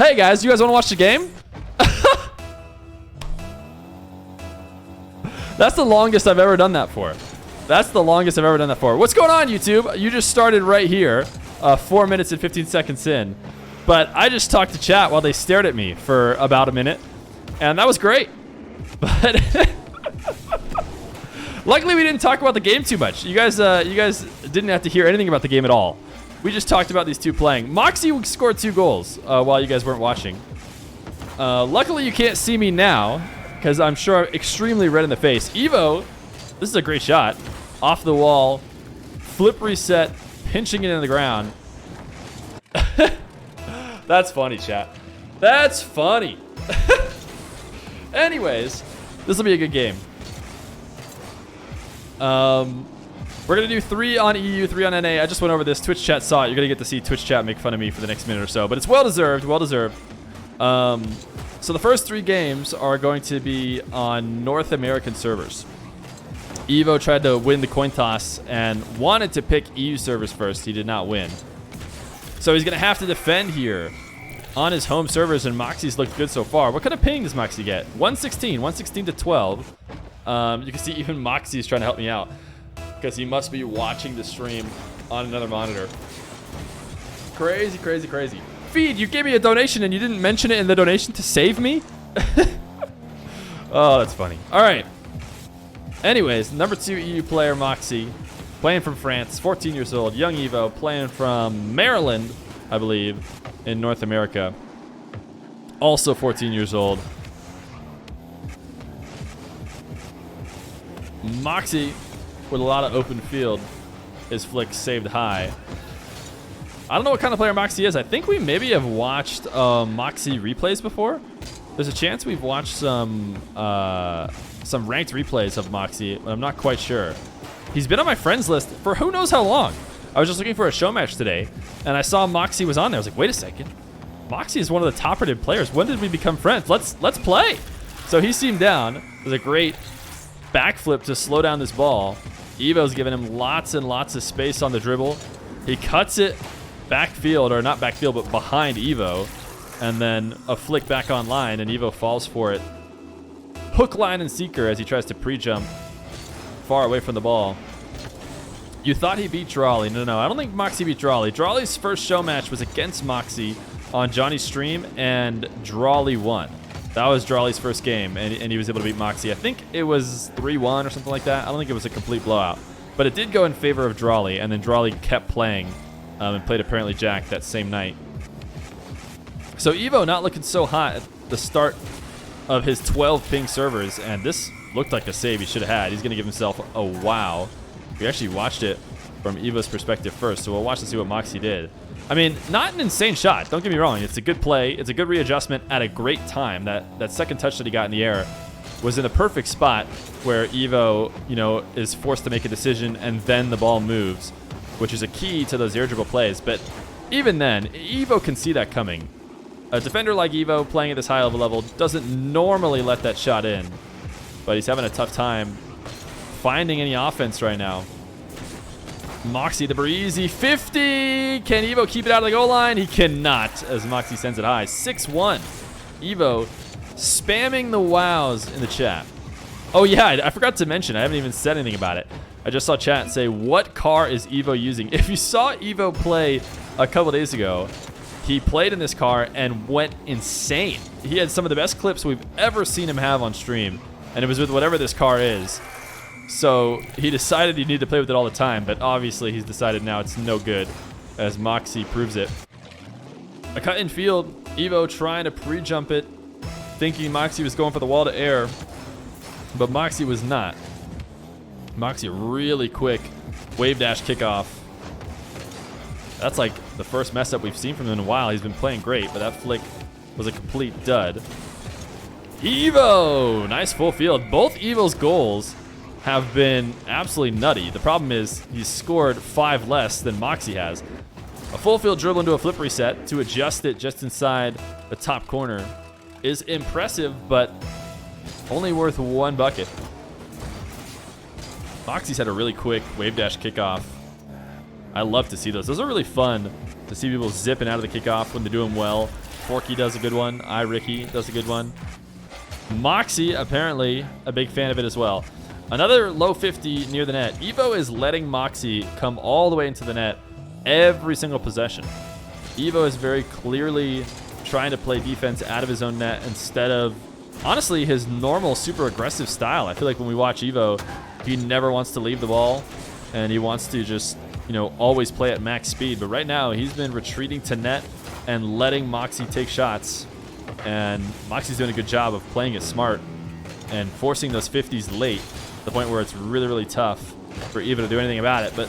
Hey guys, you guys want to watch the game? That's the longest I've ever done that for. That's the longest I've ever done that for. What's going on, YouTube? You just started right here, 4 minutes and 15 seconds in. But I just talked to chat while they stared at me for about a minute. And that was great. But luckily we didn't talk about the game too much. You guys didn't have to hear anything about the game at all. We just talked about these two playing. Mawkzy scored 2 goals while you guys weren't watching. Luckily you can't see me now, because I'm sure I'm extremely red in the face. Evoh, this is a great shot. Off the wall, flip reset, pinching it into the ground. That's funny, chat. That's funny. Anyways, this will be a good game. We're going to do 3 on EU, 3 on NA. I just went over this. Twitch chat saw it. You're going to get to see Twitch chat make fun of me for the next minute or so. But it's well-deserved, well-deserved. So the first 3 games are going to be on North American servers. Evoh tried to win the coin toss and wanted to pick EU servers first. He did not win. So he's going to have to defend here on his home servers, and Mawkzy's looked good so far. What kind of ping does Mawkzy get? 116 to 12. You can see even Mawkzy is trying to help me out, because he must be watching the stream on another monitor. Crazy, crazy, crazy. Feed, you gave me a donation and you didn't mention it in the donation to save me? Oh, that's funny. All right. Anyways, number 2 EU player, Mawkzy, playing from France, 14 years old. Young Evoh, playing from Maryland, I believe, in North America. Also 14 years old. Mawkzy with a lot of open field. His flick saved high. I don't know what kind of player Mawkzy is. I think we maybe have watched Mawkzy replays before. There's a chance we've watched some ranked replays of Mawkzy, but I'm not quite sure. He's been on my friends list for who knows how long. I was just looking for a show match today, and I saw Mawkzy was on there. I was like, wait a second. Mawkzy is one of the top-rated players. When did we become friends? Let's play. So he seemed down. There's a great backflip to slow down this ball. Evo's giving him lots and lots of space on the dribble. He cuts it backfield, or not backfield, but behind Evoh. And then a flick back online, and Evoh falls for it. Hook, line, and seeker as he tries to pre-jump far away from the ball. You thought he beat Drawley. No, I don't think Mawkzy beat Drawley. Drawley's first show match was against Mawkzy on Johnny's stream, and Drawley won. That was Drawley's first game, and he was able to beat Mawkzy. I think it was 3-1 or something like that. I don't think it was a complete blowout. But it did go in favor of Drawley, and then Drawley kept playing and played apparently Jack that same night. So Evoh not looking so hot at the start of his 12 ping servers, and this looked like a save he should have had. He's going to give himself a wow. We actually watched it from Evoh's perspective first, so we'll watch and see what Mawkzy did. I mean, not an insane shot. Don't get me wrong. It's a good play. It's a good readjustment at a great time. That second touch that he got in the air was in a perfect spot where Evoh, is forced to make a decision, and then the ball moves, which is a key to those air dribble plays. But even then, Evoh can see that coming. A defender like Evoh playing at this high level doesn't normally let that shot in, but he's having a tough time finding any offense right now. Mawkzy, the breezy 50. Can Evoh keep it out of the goal line? He cannot, as Mawkzy sends it high. 6-1. Evoh spamming the wows in the chat. Oh yeah, I forgot to mention, I haven't even said anything about it. I just saw chat say, what car is Evoh using? If you saw Evoh play a couple days ago, he played in this car and went insane. He had some of the best clips we've ever seen him have on stream, and it was with whatever this car is. So he decided he needed to play with it all the time, but obviously he's decided now it's no good, as Mawkzy proves it. A cut in field, Evoh trying to pre-jump it, thinking Mawkzy was going for the wall to air, but Mawkzy was not. Mawkzy really quick wave dash kickoff. That's like the first mess up we've seen from him in a while. He's been playing great, but that flick was a complete dud. Evoh! Nice full field. Both Evoh's goals have been absolutely nutty. The problem is he's scored 5 less than Mawkzy has. A full field dribble into a flip reset to adjust it just inside the top corner is impressive, but only worth 1 bucket. Mawkzy's had a really quick wave dash kickoff. I love to see those. Those are really fun to see people zipping out of the kickoff when they're doing well. Forky does a good one. Ricky does a good one. Mawkzy, apparently, a big fan of it as well. Another low 50 near the net. Evoh is letting Mawkzy come all the way into the net every single possession. Evoh is very clearly trying to play defense out of his own net instead of, honestly, his normal super aggressive style. I feel like when we watch Evoh, he never wants to leave the ball, and he wants to just, you know, always play at max speed. But right now, he's been retreating to net and letting Mawkzy take shots. And Mawkzy's doing a good job of playing it smart and forcing those 50s late to the point where it's really, really tough for Evoh to do anything about it. But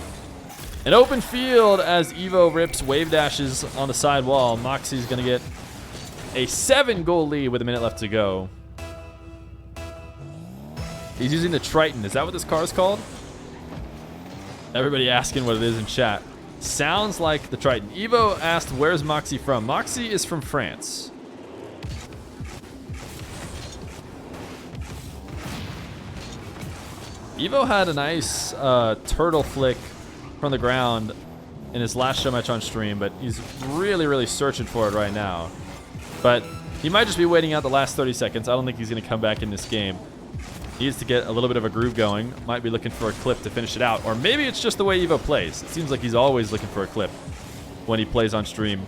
an open field as Evoh rips wave dashes on the side wall. Mawkzy's going to get a 7-goal lead with a minute left to go. He's using the Triton. Is that what this car is called? Everybody asking what it is in chat. Sounds like the Triton. Evoh asked, where's Mawkzy from? Mawkzy is from France. Evoh had a nice turtle flick from the ground in his last show match on stream, but he's really, really searching for it right now. But he might just be waiting out the last 30 seconds. I don't think he's going to come back in this game. He needs to get a little bit of a groove going. Might be looking for a clip to finish it out. Or maybe it's just the way Evoh plays. It seems like he's always looking for a clip when he plays on stream.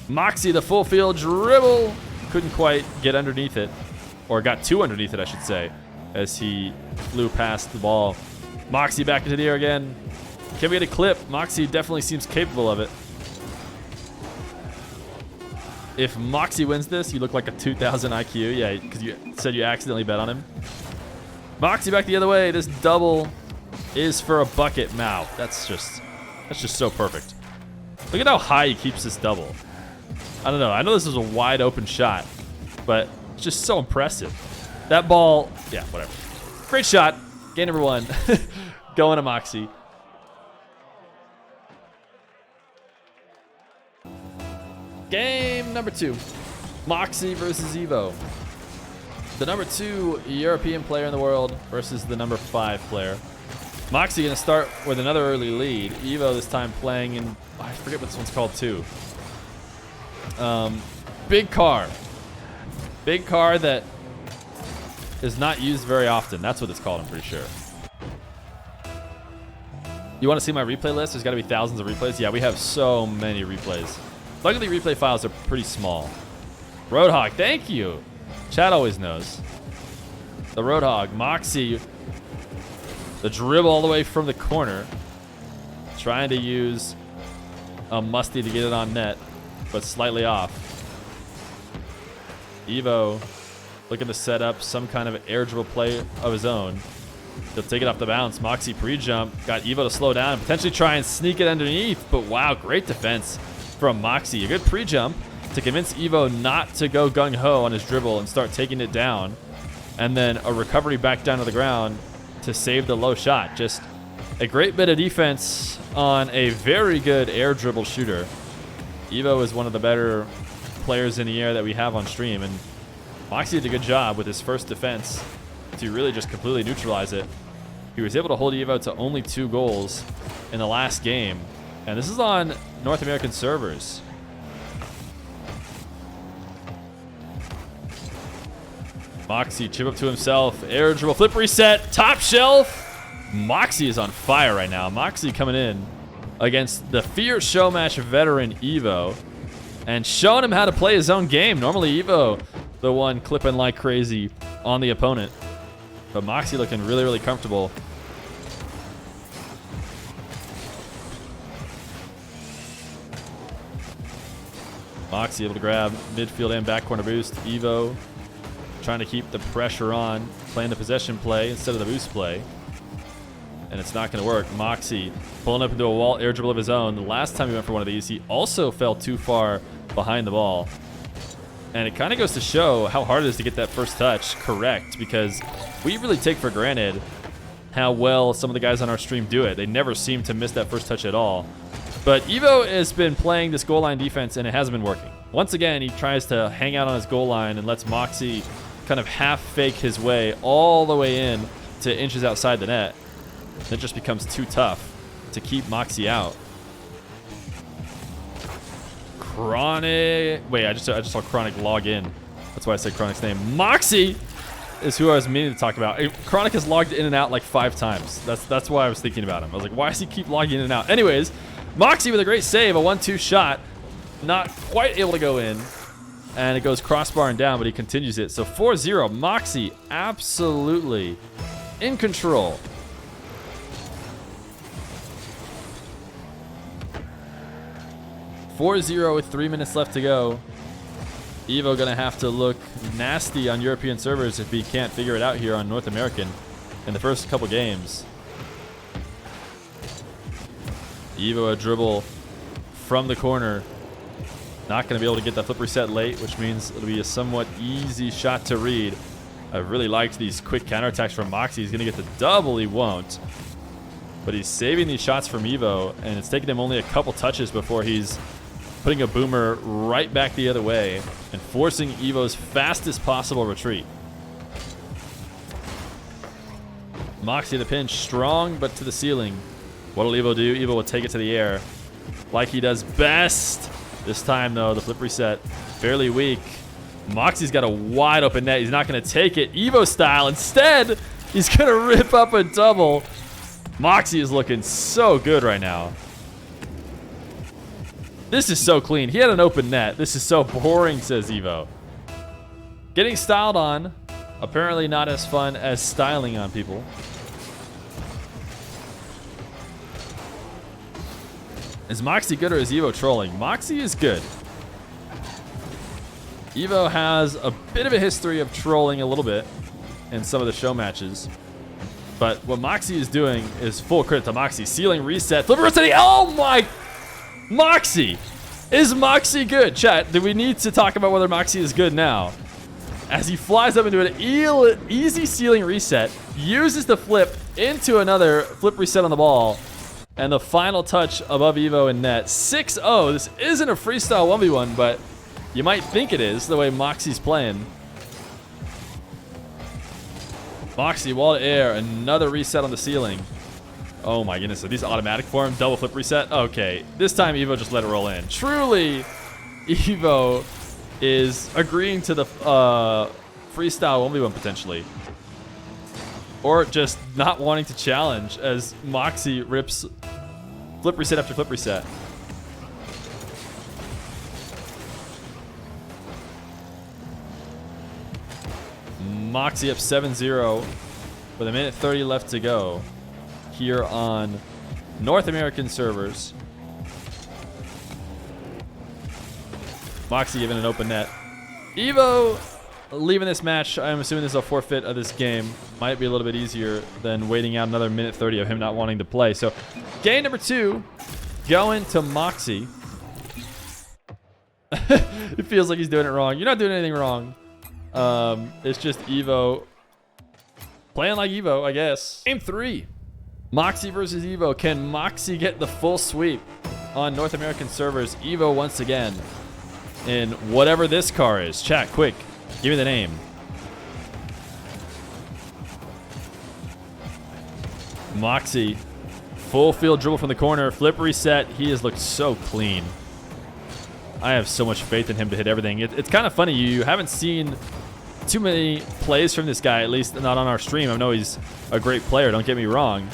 Mawkzy, the full field dribble. Couldn't quite get underneath it. Or got too underneath it, I should say, as he flew past the ball. Mawkzy back into the air again. Can we get a clip? Mawkzy definitely seems capable of it. If Mawkzy wins this, you look like a 2,000 IQ. Yeah, because you said you accidentally bet on him. Mawkzy back the other way. This double is for a bucket. Mao. That's just so perfect. Look at how high he keeps this double. I don't know. I know this is a wide open shot, but it's just so impressive. That ball, yeah, whatever. Great shot. Game number 1. Going to Mawkzy. Game number 2. Mawkzy versus Evoh. The number 2 European player in the world versus the number 5 player. Mawkzy going to start with another early lead. Evoh this time playing in, I forget what this one's called too. Big car. Big car that is not used very often. That's what it's called, I'm pretty sure. You want to see my replay list? There's got to be thousands of replays. Yeah, we have so many replays. Luckily, replay files are pretty small. Roadhog, thank you. Chat always knows. The Roadhog, Mawkzy, the dribble all the way from the corner. Trying to use a musty to get it on net, but slightly off. Evoh looking to set up some kind of air dribble play of his own. He'll take it off the bounce. Mawkzy pre-jump. Got Evoh to slow down and potentially try and sneak it underneath. But wow, great defense from Mawkzy. A good pre-jump to convince Evoh not to go gung-ho on his dribble and start taking it down. And then a recovery back down to the ground to save the low shot. Just a great bit of defense on a very good air dribble shooter. Evoh is one of the better players in the air that we have on stream. And Mawkzy did a good job with his first defense to really just completely neutralize it. He was able to hold Evoh to only 2 goals in the last game. And this is on North American servers. Mawkzy chip up to himself. Air dribble, flip reset, top shelf. Mawkzy is on fire right now. Mawkzy coming in against the Feer Showmatch veteran Evoh and showing him how to play his own game. Normally Evoh, the one clipping like crazy on the opponent. But Mawkzy looking really, really comfortable. Mawkzy able to grab midfield and back corner boost. Evoh trying to keep the pressure on, playing the possession play instead of the boost play. And it's not going to work. Mawkzy pulling up into a wall air dribble of his own. The last time he went for one of these, he also fell too far behind the ball. And it kind of goes to show how hard it is to get that first touch correct, because we really take for granted how well some of the guys on our stream do it. They never seem to miss that first touch at all. But Evoh has been playing this goal line defense, and it hasn't been working. Once again, he tries to hang out on his goal line and lets Mawkzy kind of half fake his way all the way in to inches outside the net. It just becomes too tough to keep Mawkzy out. Chronic. Wait, I just saw Chronic log in. That's why I said Chronic's name. Mawkzy is who I was meaning to talk about. Chronic has logged in and out like 5 times. That's why I was thinking about him. I was like, why does he keep logging in and out? Anyways, Mawkzy with a great save, a 1-2 shot. Not quite able to go in. And it goes crossbar and down, but he continues it. So 4-0, Mawkzy absolutely in control. (4-0) with 3 minutes left to go. Evoh gonna have to look nasty on European servers if he can't figure it out here on North American in the first couple games. Evoh a dribble from the corner. Not gonna be able to get that flip reset late, which means it'll be a somewhat easy shot to read. I really liked these quick counterattacks from Mawkzy. He's gonna get the double, he won't. But he's saving these shots from Evoh, and it's taken him only a couple touches before he's putting a boomer right back the other way and forcing Evoh's fastest possible retreat. Mawkzy the pinch, strong but to the ceiling. What'll Evoh do? Evoh will take it to the air like he does best. This time though, the flip reset fairly weak. Mawkzy's got a wide open net. He's not gonna take it Evoh style. Instead, he's gonna rip up a double. Mawkzy is looking so good right now. This is so clean. He had an open net. This is so boring, says Evoh. Getting styled on, apparently not as fun as styling on people. Is Mawkzy good or is Evoh trolling? Mawkzy is good. Evoh has a bit of a history of trolling a little bit in some of the show matches. But what Mawkzy is doing is full credit to Mawkzy. Ceiling reset. Flipper reset. Oh my... Mawkzy. Is Mawkzy good? Chat, do we need to talk about whether Mawkzy is good now? As he flies up into an easy ceiling reset, uses the flip into another flip reset on the ball, and the final touch above Evoh in net. 6-0. This isn't a freestyle 1v1, but you might think it is the way Mawkzy's playing. Mawkzy, wall to air, another reset on the ceiling. Oh my goodness, are these automatic for him? Double flip reset? Okay, this time Evoh just let it roll in. Truly, Evoh is agreeing to the freestyle 1v1 potentially. Or just not wanting to challenge as Mawkzy rips flip reset after flip reset. Mawkzy up 7-0 with a minute 30 left to go here on North American servers. Mawkzy giving an open net. Evoh leaving this match. I'm assuming this is a forfeit of this game. Might be a little bit easier than waiting out another minute 30 of him not wanting to play. So game number 2 going to Mawkzy. It feels like he's doing it wrong. You're not doing anything wrong. It's just Evoh playing like Evoh, I guess. Game 3. Mawkzy versus Evoh. Can Mawkzy get the full sweep on North American servers? Evoh once again in whatever this car is. Chat, quick. Give me the name. Mawkzy. Full field dribble from the corner. Flip reset. He has looked so clean. I have so much faith in him to hit everything. It's kind of funny. You haven't seen too many plays from this guy, at least not on our stream. I know he's a great player, don't get me wrong.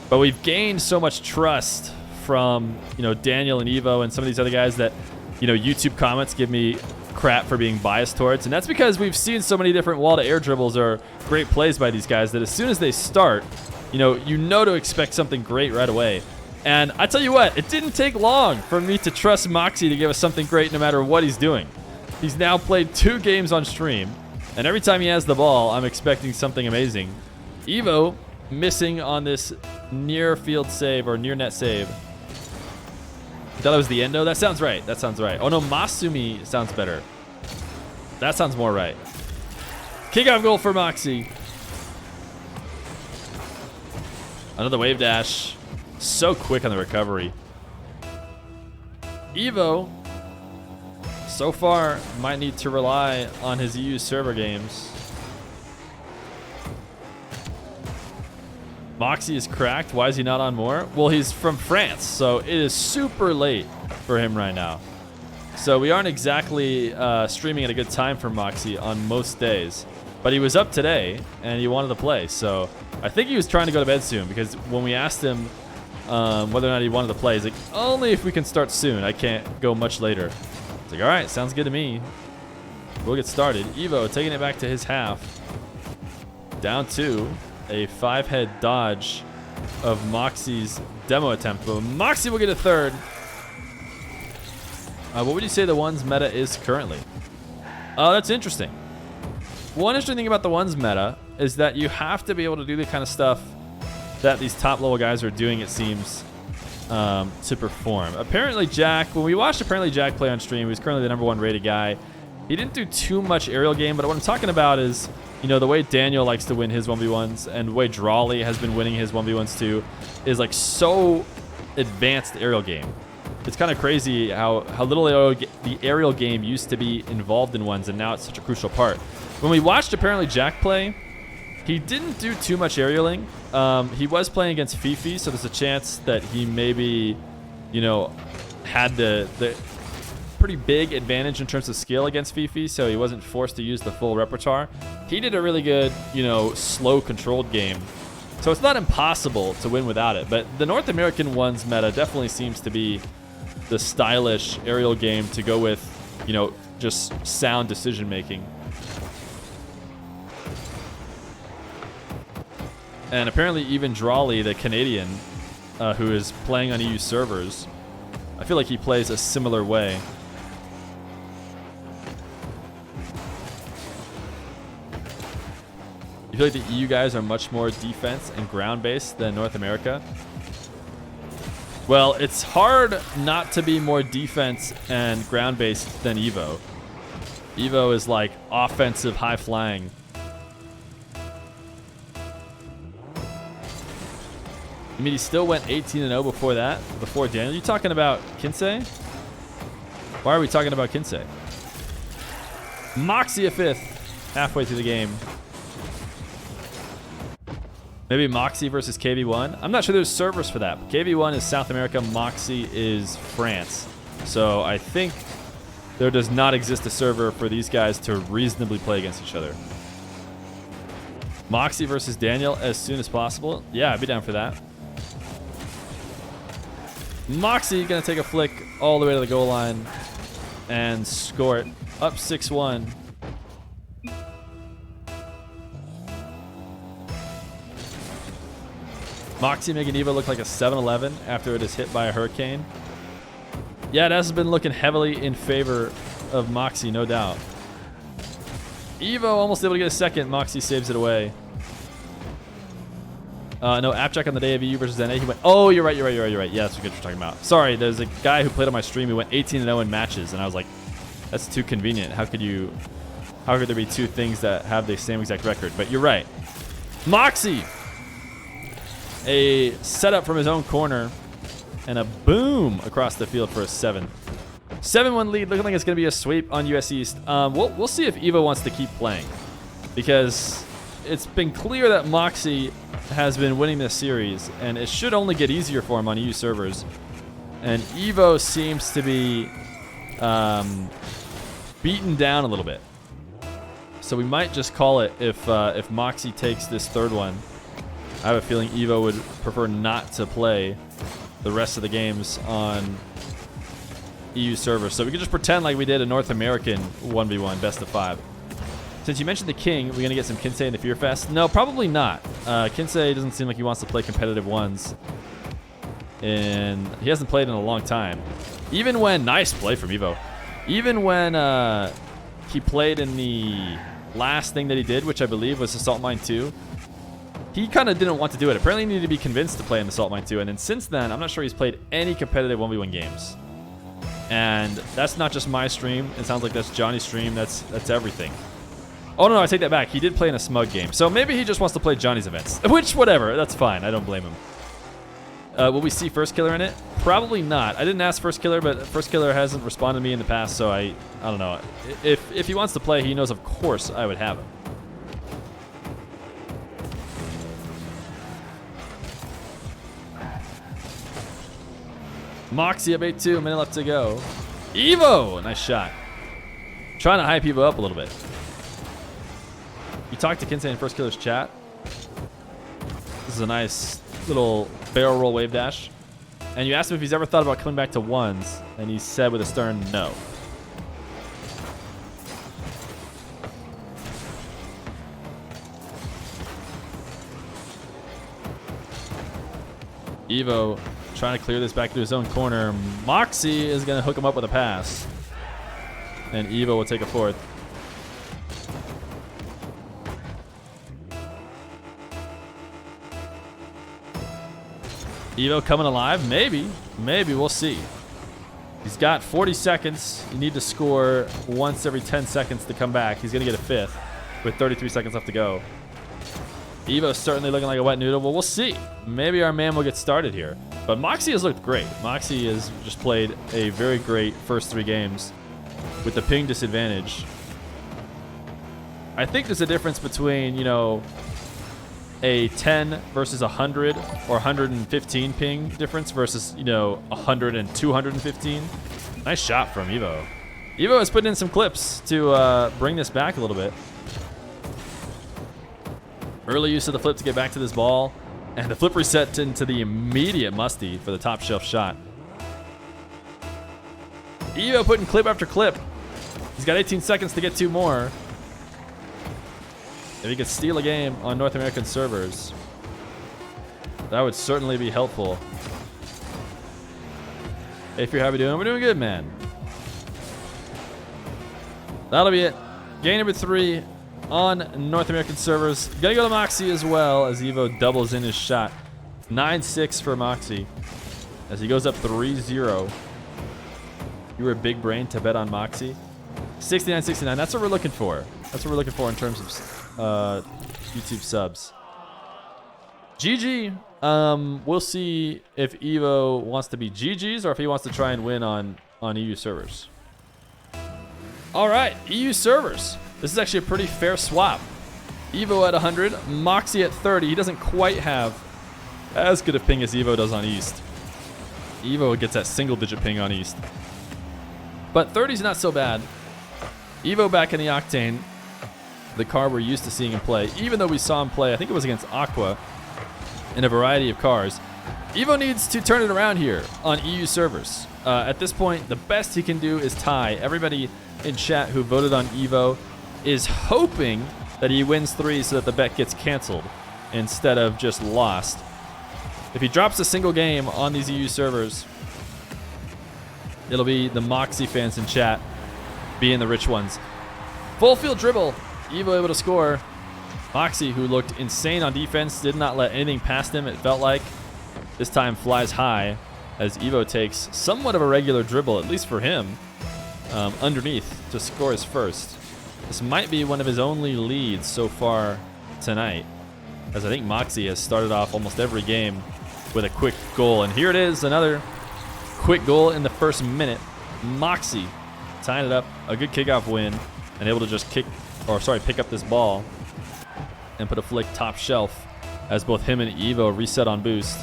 But we've gained so much trust from, Daniel and Evoh and some of these other guys that, YouTube comments give me crap for being biased towards. And that's because we've seen so many different wall-to-air dribbles or great plays by these guys that as soon as they start, you know to expect something great right away. And I tell you what, it didn't take long for me to trust Mawkzy to give us something great no matter what he's doing. He's now played 2 games on stream, and every time he has the ball, I'm expecting something amazing. Evoh missing on this near field save or near net save. I thought that was the endo. That sounds right. That sounds right. Oh no, Masumi sounds better. That sounds more right. Kickoff goal for Mawkzy. Another wave dash. So quick on the recovery. Evoh, so far, might need to rely on his EU server games. Mawkzy is cracked. Why is he not on more? Well, he's from France, so it is super late for him right now. So we aren't exactly streaming at a good time for Mawkzy on most days. But he was up today, and he wanted to play. So I think he was trying to go to bed soon, because when we asked him whether or not he wanted to play, he's like, only if we can start soon. I can't go much later. It's like, all right, sounds good to me. We'll get started. Evoh taking it back to his half. Down 2. A 5-head dodge of Mawkzy's demo attempt. But Mawkzy will get a third. What would you say the ones meta is currently? Oh, that's interesting. One interesting thing about the ones meta is that you have to be able to do the kind of stuff that these top level guys are doing, it seems, to perform. Apparently Jack, when we watched Jack play on stream, he was currently the #1 rated guy. He didn't do too much aerial game, but what I'm talking about is, you know, the way Daniel likes to win his 1v1s and the way Drawley has been winning his 1v1s too is like so advanced aerial game. It's kind of crazy how little the aerial game used to be involved in ones, and now it's such a crucial part. When we watched Jack play, he didn't do too much aerialing. He was playing against Fifi, so there's a chance that he maybe, you know, had the pretty big advantage in terms of skill against Fifi, so he wasn't forced to use the full repertoire. He did a really good, you know, slow controlled game. So it's not impossible to win without it, but the North American ones meta definitely seems to be the stylish aerial game to go with, you know, just sound decision making. And apparently even Drawley, the Canadian, who is playing on EU servers, I feel like he plays a similar way. You feel like the EU guys are much more defense and ground-based than North America? Well, it's hard not to be more defense and ground-based than Evoh. Evoh is like offensive high-flying. I mean, he still went 18-0 before that, before Daniel. You talking about Kinsey? Why are we talking about Kinsey? Mawkzy a 5th, halfway through the game. Maybe Mawkzy versus KV1. I'm not sure there's servers for that. KV1 is South America, Mawkzy is France. So I think there does not exist a server for these guys to reasonably play against each other. Mawkzy versus Daniel as soon as possible. Yeah, I'd be down for that. Mawkzy gonna take a flick all the way to the goal line and score it. Up 6-1. Mawkzy making Evoh look like a 7-11 after it is hit by a hurricane. Yeah, it has been looking heavily in favor of Mawkzy, no doubt. Evoh almost able to get a second. Mawkzy saves it away. No, Appjack on the day of EU versus NA. He went, oh, you're right. Yeah, that's what you're talking about. Sorry, there's a guy who played on my stream who went 18-0 in matches, and I was like, that's too convenient. How could there be two things that have the same exact record? But you're right. Mawkzy! A setup from his own corner, and a boom across the field for a 7. 7-1 lead, looking like it's going to be a sweep on US East. We'll see if Evoh wants to keep playing, because it's been clear that Mawkzy has been winning this series, and it should only get easier for him on EU servers. And Evoh seems to be beaten down a little bit. So we might just call it if Mawkzy takes this third one. I have a feeling Evoh would prefer not to play the rest of the games on EU servers. So we can just pretend like we did a North American 1v1 best of 5. Since you mentioned the King, we're going to get some Kinsey in the Fear Fest? No, probably not. Kinsey doesn't seem like he wants to play competitive ones. And he hasn't played in a long time. Even when, nice play from Evoh. Even when he played in the last thing that he did, which I believe was Assault Mine 2, he kind of didn't want to do it. Apparently he needed to be convinced to play in Assault Mine 2. And then since then, I'm not sure he's played any competitive 1v1 games. And that's not just my stream. It sounds like that's Johnny's stream. That's everything. Oh, no, I take that back. He did play in a Smug game. So maybe he just wants to play Johnny's events. Which, whatever. That's fine. I don't blame him. Will we see First Killer in it? Probably not. I didn't ask First Killer, but First Killer hasn't responded to me in the past, so I don't know. If he wants to play, he knows, of course, I would have him. Mawkzy up 8-2, minute left to go. Evoh, nice shot. Trying to hype Evoh up a little bit. You talked to Kinsey in First Killer's chat. This is a nice little barrel roll wave dash. And you asked him if he's ever thought about coming back to ones, and he said with a stern no. Evoh trying to clear this back to his own corner. Mawkzy is going to hook him up with a pass. And Evoh will take a fourth. Evoh coming alive? Maybe. Maybe. We'll see. He's got 40 seconds. You need to score once every 10 seconds to come back. He's going to get a fifth with 33 seconds left to go. Evoh's certainly looking like a wet noodle. Well, we'll see. Maybe our man will get started here. But Mawkzy has looked great. Mawkzy has just played a very great first 3 games with the ping disadvantage. I think there's a difference between, you know, a 10 versus 100 or 115 ping difference versus, you know, 100 and 215. Nice shot from Evoh. Evoh has put in some clips to bring this back a little bit. Early use of the flip to get back to this ball. And the flip reset into the immediate musty for the top shelf shot. Evoh putting clip after clip. He's got 18 seconds to get 2 more. If he could steal a game on North American servers, that would certainly be helpful. Hey, Feer, how we doing? We're doing good, man. That'll be it. Game number 3 on North American servers. Gonna go to Mawkzy as well as Evoh doubles in his shot. 9-6 for Mawkzy as he goes up 3-0. You were a big brain to bet on Mawkzy. 69-69. That's what we're looking for. That's what we're looking for in terms of YouTube subs. GG. We'll see if Evoh wants to be GG's or if he wants to try and win on EU servers. All right, EU servers. This is actually a pretty fair swap. Evoh at 100, Mawkzy at 30. He doesn't quite have as good a ping as Evoh does on East. Evoh gets that single-digit ping on East. But 30's not so bad. Evoh back in the Octane, the car we're used to seeing him play. Even though we saw him play, I think it was against Aqua, in a variety of cars. Evoh needs to turn it around here on EU servers. At this point, the best he can do is tie. Everybody in chat who voted on Evoh is hoping that he wins 3 so that the bet gets canceled instead of just lost. If he drops a single game on these EU servers, it'll be the Mawkzy fans in chat being the rich ones. Full field dribble. Evoh able to score. Mawkzy, who looked insane on defense, did not let anything past him, it felt like. This time flies high as Evoh takes somewhat of a regular dribble, at least for him, underneath to score his first. This might be one of his only leads so far tonight, as I think Mawkzy has started off almost every game with a quick goal. And here it is, another quick goal in the first minute. Mawkzy tying it up, a good kickoff win, and able to just pick up this ball and put a flick top shelf as both him and Evoh reset on boost.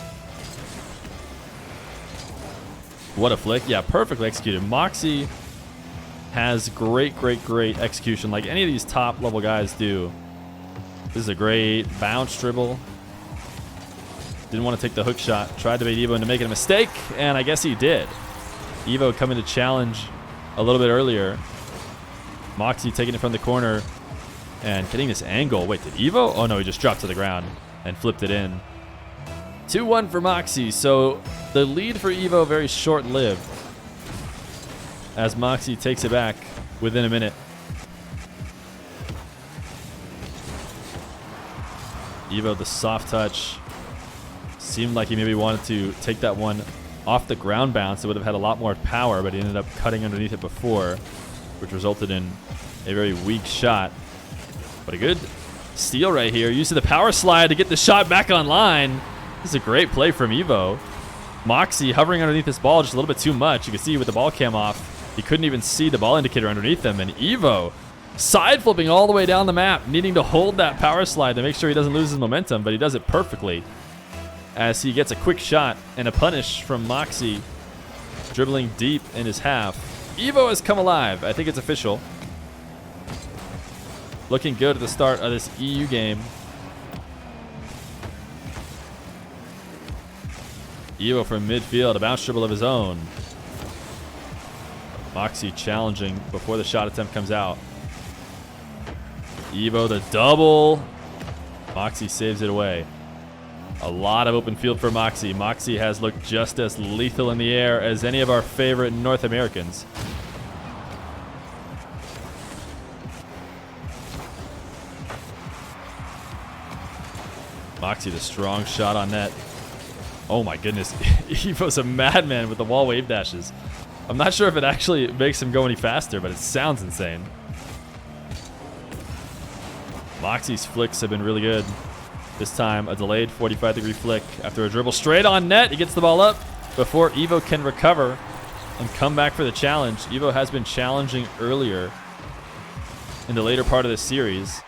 What a flick. Yeah, perfectly executed. Mawkzy has great execution like any of these top level guys do. This is a great bounce dribble. Didn't want to take the hook shot. Tried to bait Evoh into making a mistake, and I guess he did. Evoh coming to challenge a little bit earlier. Mawkzy taking it from the corner and getting this angle. Wait, did Evoh? Oh no, he just dropped to the ground and flipped it in. 2-1 for Mawkzy. So the lead for Evoh very short-lived as Mawkzy takes it back within a minute. Evoh, the soft touch. Seemed like he maybe wanted to take that one off the ground bounce. It would have had a lot more power, but he ended up cutting underneath it before, which resulted in a very weak shot. But a good steal right here. Use of the power slide to get the shot back online. This is a great play from Evoh. Mawkzy hovering underneath this ball just a little bit too much. You can see with the ball cam off, he couldn't even see the ball indicator underneath him. And Evoh side flipping all the way down the map, needing to hold that power slide to make sure he doesn't lose his momentum, but he does it perfectly as he gets a quick shot and a punish from Mawkzy, dribbling deep in his half. Evoh has come alive. I think it's official. Looking good at the start of this EU game. Evoh from midfield, a bounce dribble of his own. Mawkzy challenging before the shot attempt comes out. Evoh the double. Mawkzy saves it away. A lot of open field for Mawkzy. Mawkzy has looked just as lethal in the air as any of our favorite North Americans. Mawkzy the strong shot on net. Oh my goodness. Evoh's a madman with the wall wave dashes. I'm not sure if it actually makes him go any faster, but it sounds insane. Mawkzy's flicks have been really good. This time, a delayed 45-degree flick after a dribble straight on net. He gets the ball up before Evoh can recover and come back for the challenge. Evoh has been challenging earlier in the later part of this series.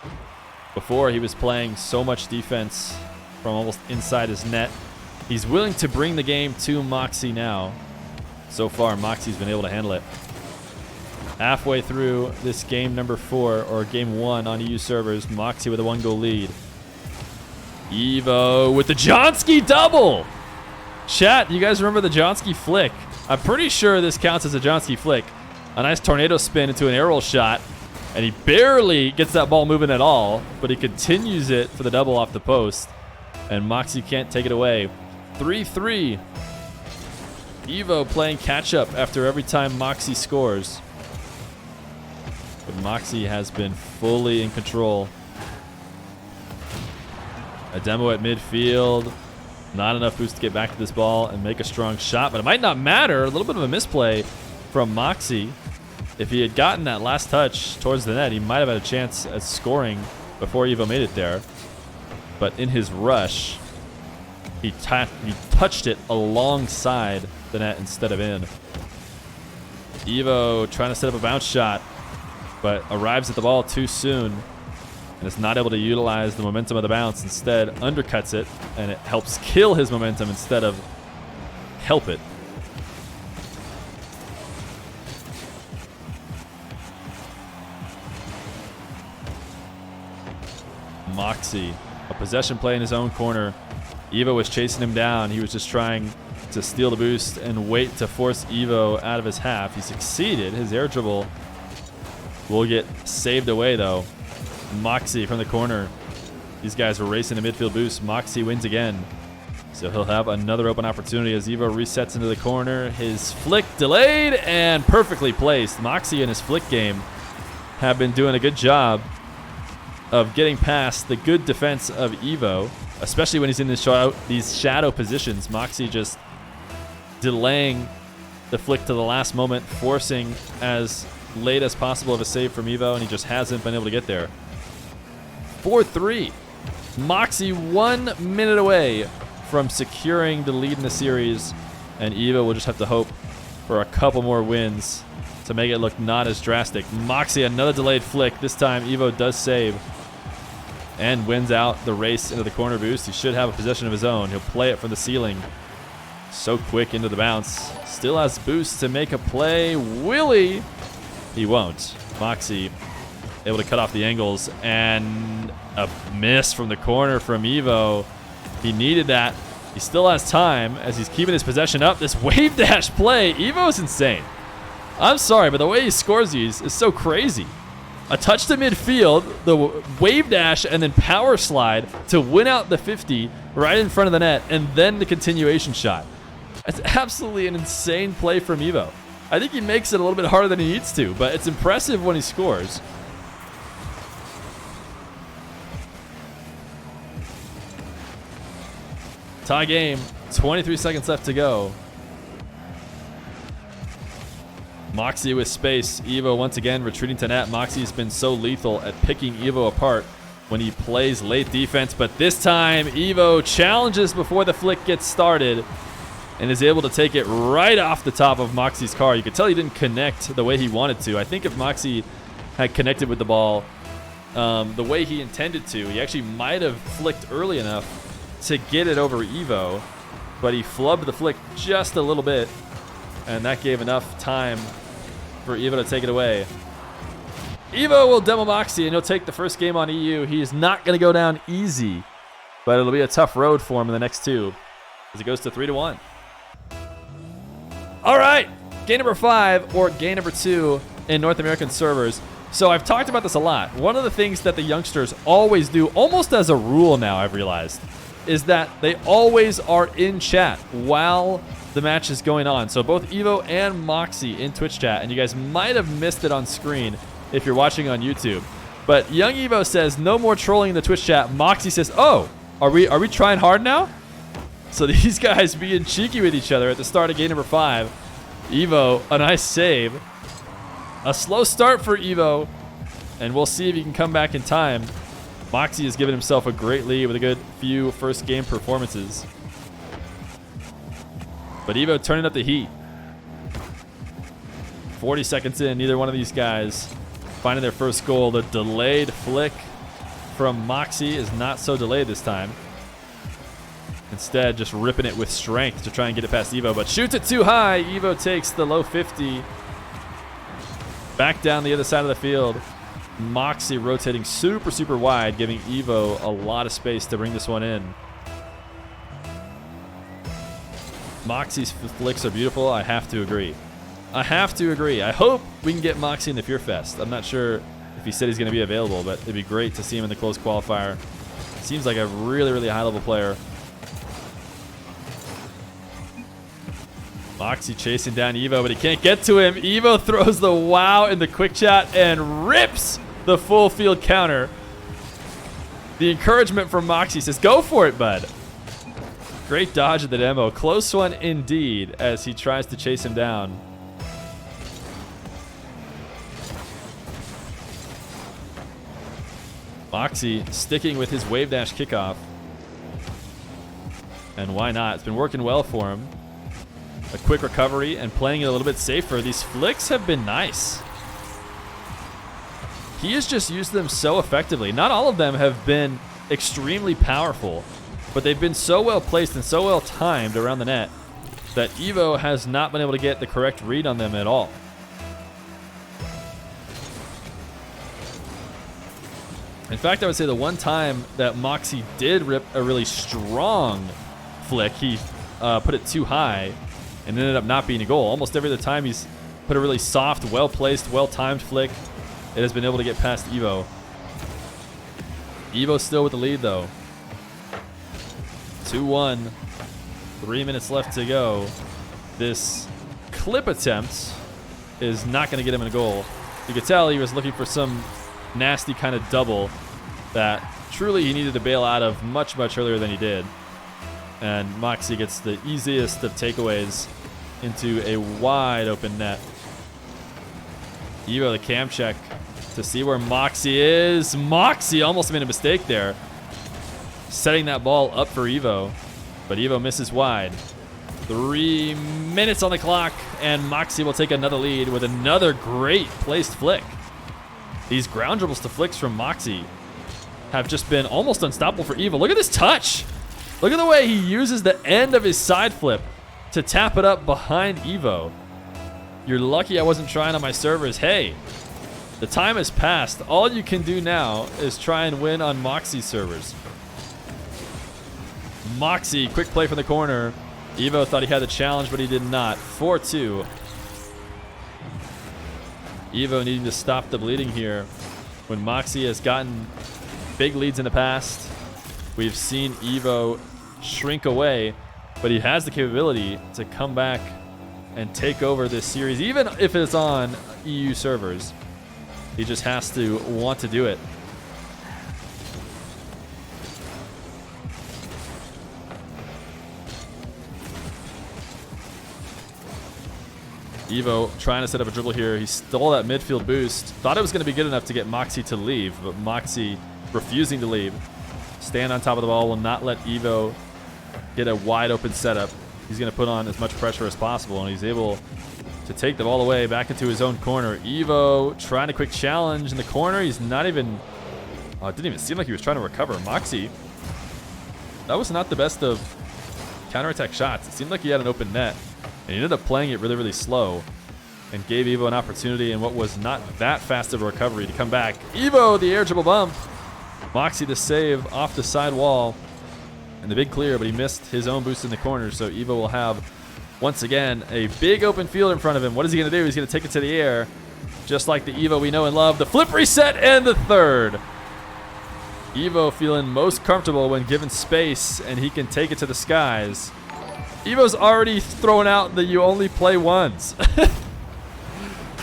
Before, he was playing so much defense from almost inside his net. He's willing to bring the game to Mawkzy now. So far, Mawkzy's been able to handle it. Halfway through this game number 4, or game 1 on EU servers, Mawkzy with a 1-goal lead. Evoh with the Johnski double. Chat, you guys remember the Johnski flick? I'm pretty sure this counts as a Johnski flick. A nice tornado spin into an air roll shot, and he barely gets that ball moving at all, but he continues it for the double off the post, and Mawkzy can't take it away. 3-3. Evoh playing catch up after every time Mawkzy scores. But Mawkzy has been fully in control. A demo at midfield. Not enough boost to get back to this ball and make a strong shot, but it might not matter. A little bit of a misplay from Mawkzy. If he had gotten that last touch towards the net, he might have had a chance at scoring before Evoh made it there. But in his rush, he touched it alongside the net instead of in. Evoh trying to set up a bounce shot, but arrives at the ball too soon and is not able to utilize the momentum of the bounce. Instead, undercuts it, and it helps kill his momentum instead of help it. Mawkzy, a possession play in his own corner. Evoh was chasing him down. He was just trying to steal the boost and wait to force Evoh out of his half. He succeeded. His air dribble will get saved away, though. Mawkzy from the corner. These guys were racing a midfield boost. Mawkzy wins again. So he'll have another open opportunity as Evoh resets into the corner. His flick delayed and perfectly placed. Mawkzy and his flick game have been doing a good job of getting past the good defense of Evoh, especially when he's in these shadow positions. Mawkzy just delaying the flick to the last moment, forcing as late as possible of a save from Evoh, and he just hasn't been able to get there. 4-3. Mawkzy 1 minute away from securing the lead in the series, and Evoh will just have to hope for a couple more wins to make it look not as drastic. Mawkzy, another delayed flick. This time Evoh does save and wins out the race into the corner boost. He should have a possession of his own. He'll play it from the ceiling. So quick into the bounce. Still has boost to make a play. Willie! He won't. Mawkzy able to cut off the angles, and a miss from the corner from Evoh. He needed that. He still has time as he's keeping his possession up. This wave dash play, Evoh is insane. I'm sorry, but the way he scores these is so crazy. A touch to midfield, the wave dash, and then power slide to win out the 50 right in front of the net, and then the continuation shot. It's absolutely an insane play from Evoh. I think he makes it a little bit harder than he needs to, but it's impressive when he scores. Tie game, 23 seconds left to go. Mawkzy with space. Evoh once again retreating to net. Mawkzy's been so lethal at picking Evoh apart when he plays late defense, but this time Evoh challenges before the flick gets started and is able to take it right off the top of Mawkzy's car. You could tell he didn't connect the way he wanted to. I think if Mawkzy had connected with the ball the way he intended to, he actually might have flicked early enough to get it over Evoh, but he flubbed the flick just a little bit, and that gave enough time for Evoh to take it away. Evoh will demo Mawkzy, and he'll take the first game on EU. He is not going to go down easy, but it'll be a tough road for him in the next two as it goes to 3-1. All right, game number 5 or game number 2 in North American servers. So I've talked about this a lot. One of the things that the youngsters always do, almost as a rule now I've realized, is that they always are in chat while the match is going on. So both Evoh and Mawkzy in Twitch chat, and you guys might have missed it on screen if you're watching on YouTube. But young Evoh says, no more trolling in the Twitch chat. Mawkzy says, oh, are we trying hard now? So these guys being cheeky with each other at the start of game number 5. Evoh, a nice save. A slow start for Evoh, and we'll see if he can come back in time. Mawkzy has given himself a great lead with a good few first game performances. But Evoh turning up the heat. 40 seconds in, neither one of these guys finding their first goal. The delayed flick from Mawkzy is not so delayed this time. Instead, just ripping it with strength to try and get it past Evoh, but shoots it too high. Evoh takes the low 50. Back down the other side of the field. Mawkzy rotating super wide, giving Evoh a lot of space to bring this one in. Mawkzy's flicks are beautiful. I have to agree. I hope we can get Mawkzy in the Fear Fest. I'm not sure if he said he's going to be available, but it'd be great to see him in the close qualifier. Seems like a really high-level player. Mawkzy chasing down Evoh, but he can't get to him. Evoh throws the wow in the quick chat and rips the full field counter. The encouragement from Mawkzy says, go for it, bud. Great dodge at the demo. Close one indeed as he tries to chase him down. Mawkzy sticking with his wave dash kickoff. And why not? It's been working well for him. A quick recovery and playing it a little bit safer. These flicks have been nice. He has just used them so effectively. Not all of them have been extremely powerful, but they've been so well placed and so well timed around the net that Evoh has not been able to get the correct read on them at all. In fact, I would say the one time that Mawkzy did rip a really strong flick, he put it too high and ended up not being a goal. Almost every other time he's put a really soft, well-placed, well-timed flick, it has been able to get past Evoh. Evoh still with the lead, though. 2-1. 3 minutes left to go. This clip attempt is not going to get him in a goal. You could tell he was looking for some nasty kind of double that truly he needed to bail out of much earlier than he did. And Mawkzy gets the easiest of takeaways into a wide open net. Evoh the cam check to see where Mawkzy is. Mawkzy almost made a mistake there, setting that ball up for Evoh, but Evoh misses wide. 3 minutes on the clock, and Mawkzy will take another lead with another great placed flick. These ground dribbles to flicks from Mawkzy have just been almost unstoppable for Evoh. Look at this touch. Look at the way he uses the end of his side flip to tap it up behind Evoh. You're lucky I wasn't trying on my servers. Hey, the time has passed. All you can do now is try and win on Mawkzy's servers. Mawkzy, quick play from the corner. Evoh thought he had the challenge, but he did not. 4-2. Evoh needing to stop the bleeding here. When Mawkzy has gotten big leads in the past, we've seen Evoh shrink away, but he has the capability to come back and take over this series, even if it's on EU servers. He just has to want to do it. Evoh trying to set up a dribble here. He stole that midfield boost. Thought it was going to be good enough to get Mawkzy to leave, but Mawkzy refusing to leave. Stand on top of the ball, will not let Evoh get a wide open setup. He's going to put on as much pressure as possible, and he's able to take the ball away back into his own corner. Evoh trying a quick challenge in the corner. He's not even... Oh, it didn't even seem like he was trying to recover. Mawkzy, that was not the best of counterattack shots. It seemed like he had an open net, and he ended up playing it really slow. and gave Evoh an opportunity in what was not that fast of a recovery to come back. Evoh, the air dribble bump. Mawkzy the save off the side wall. And the big clear, but he missed his own boost in the corner, so Evoh will have, once again, a big open field in front of him. What is he going to do? He's going to take it to the air, just like the Evoh we know and love. The flip reset and the third. Evoh feeling most comfortable when given space, and he can take it to the skies. Evoh's already throwing out the you only play ones.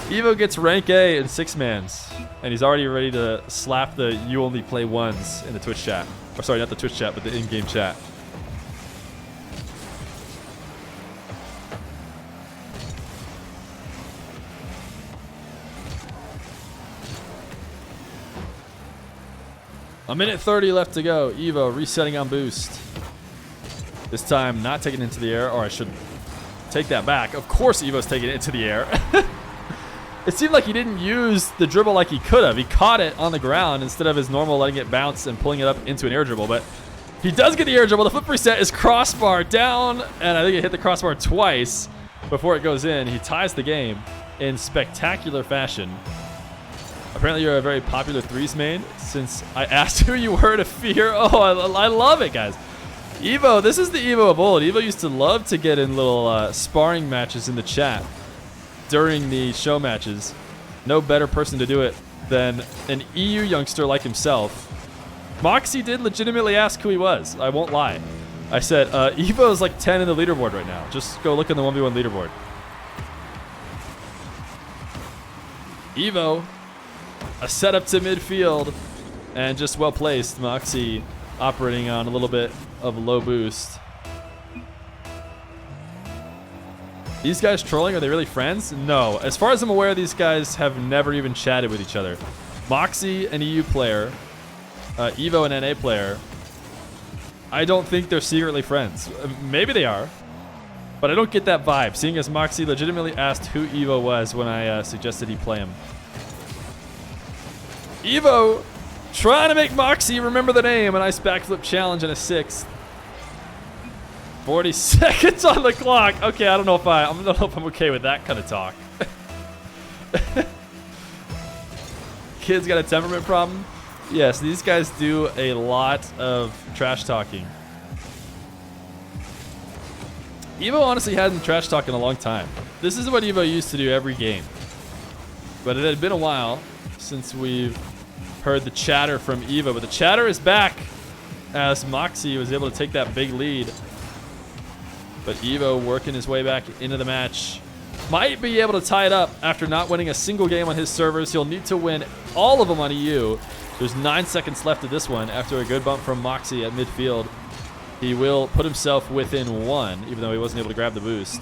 Evoh gets rank A in 6-mans, and he's already ready to slap the you only play ones in the Twitch chat. Or sorry, not the Twitch chat, but the in-game chat. A minute 30 left to go. Evoh resetting on boost. This time not taking it into the air, or I should take that back. Of course Evoh's taking it into the air. It seemed like he didn't use the dribble like he could have. He caught it on the ground instead of his normal letting it bounce and pulling it up into an air dribble. But he does get the air dribble. The flip reset is crossbar down, and I think it hit the crossbar twice before it goes in. He ties the game in spectacular fashion. Apparently you're a very popular threes main since I asked who you were to Feer. Oh, I love it, guys. Evoh, this is the Evoh of old. Evoh used to love to get in little sparring matches in the chat during the show matches. No better person to do it than an EU youngster like himself. Mawkzy did legitimately ask who he was. I won't lie. I said, Evoh is like 10 in the leaderboard right now. Just go look in the 1v1 leaderboard. Evoh, a setup to midfield, and just well placed. Mawkzy operating on a little bit of low boost. These guys trolling, are they really friends? No. As far as I'm aware, these guys have never even chatted with each other. Mawkzy, an EU player, Evoh, an NA player. I don't think they're secretly friends. Maybe they are, but I don't get that vibe, seeing as Mawkzy legitimately asked who Evoh was when I suggested he play him. Evoh trying to make Mawkzy remember the name. A nice backflip challenge and a 6th. 40 seconds on the clock. Okay, I don't know if I'm okay with that kind of talk. Kid's got a temperament problem. Yes, these guys do a lot of trash talking. Evoh honestly hasn't trash talked in a long time. This is what Evoh used to do every game. But it had been a while since we've heard the chatter from Evoh. But the chatter is back as Mawkzy was able to take that big lead. But Evoh working his way back into the match. Might be able to tie it up after not winning a single game on his servers. He'll need to win all of them on EU. There's 9 seconds left of this one after a good bump from Mawkzy at midfield. He will put himself within 1, even though he wasn't able to grab the boost.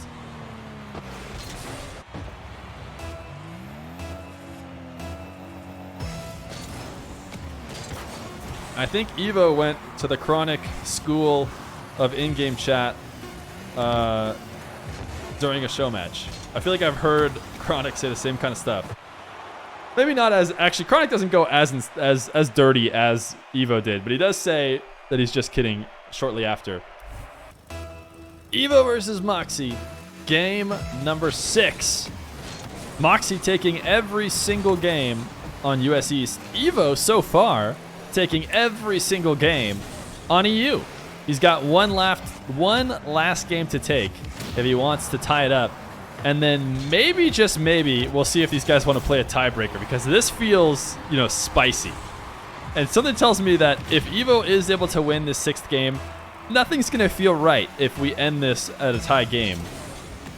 I think Evoh went to the Chronic school of in-game chat during a show match. I feel like I've heard Chronic say the same kind of stuff. Maybe not as, actually Chronic doesn't go as dirty as Evoh did, but he does say that he's just kidding shortly after. Evoh versus Mawkzy, game number 6. Mawkzy taking every single game on US East. Evoh so far taking every single game on EU. He's got one last game to take if he wants to tie it up. And then maybe, just maybe, we'll see if these guys want to play a tiebreaker, because this feels, you know, spicy. And something tells me that if Evoh is able to win this 6th game, nothing's going to feel right if we end this at a tie game.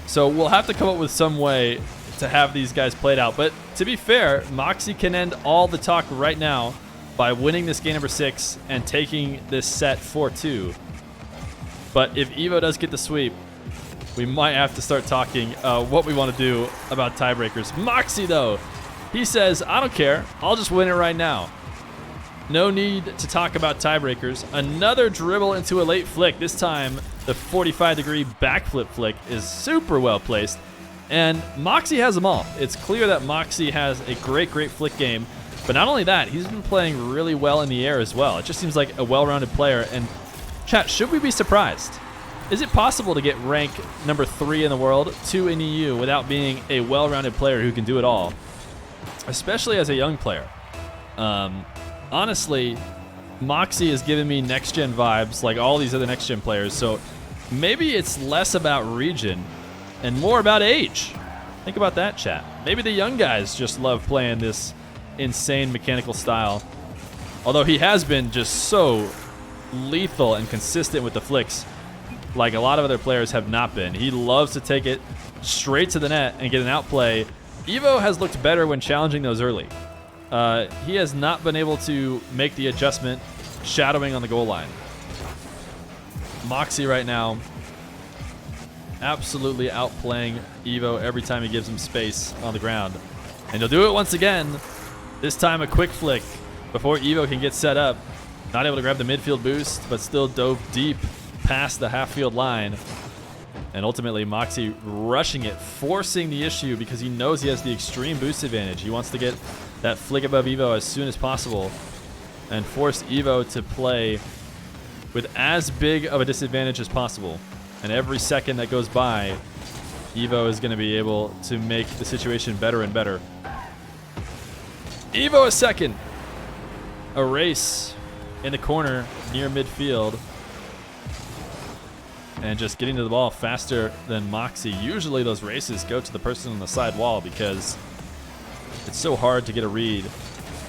So we'll have to come up with some way to have these guys played out. But to be fair, Mawkzy can end all the talk right now by winning this game number 6 and taking this set 4-2. But if Evoh does get the sweep, we might have to start talking what we want to do about tiebreakers. Mawkzy, though, he says, I don't care. I'll just win it right now. No need to talk about tiebreakers. Another dribble into a late flick. This time, the 45-degree backflip flick is super well placed. And Mawkzy has them all. It's clear that Mawkzy has a great flick game. But not only that, he's been playing really well in the air as well. It just seems like a well-rounded player. And chat, should we be surprised Is it possible to get rank number 3 in the world, 2 in EU, without being a well-rounded player who can do it all? Especially as a young player. Honestly, Mawkzy has given me next-gen vibes like all these other next-gen players, so maybe it's less about region and more about age. Think about that, chat. Maybe the young guys just love playing this insane mechanical style. Although he has been just so lethal and consistent with the flicks, like a lot of other players have not been. He loves to take it straight to the net and get an outplay. Evoh has looked better when challenging those early. He has not been able to make the adjustment shadowing on the goal line. Mawkzy right now absolutely outplaying Evoh every time he gives him space on the ground. And he'll do it once again. This time a quick flick before Evoh can get set up. Not able to grab the midfield boost, but still dove deep past the half-field line. And ultimately, Mawkzy rushing it, forcing the issue because he knows he has the extreme boost advantage. He wants to get that flick above Evoh as soon as possible and force Evoh to play with as big of a disadvantage as possible. And every second that goes by, Evoh is going to be able to make the situation better and better. Evoh is second. A race in the corner near midfield. And just getting to the ball faster than Mawkzy. Usually those races go to the person on the side wall because it's so hard to get a read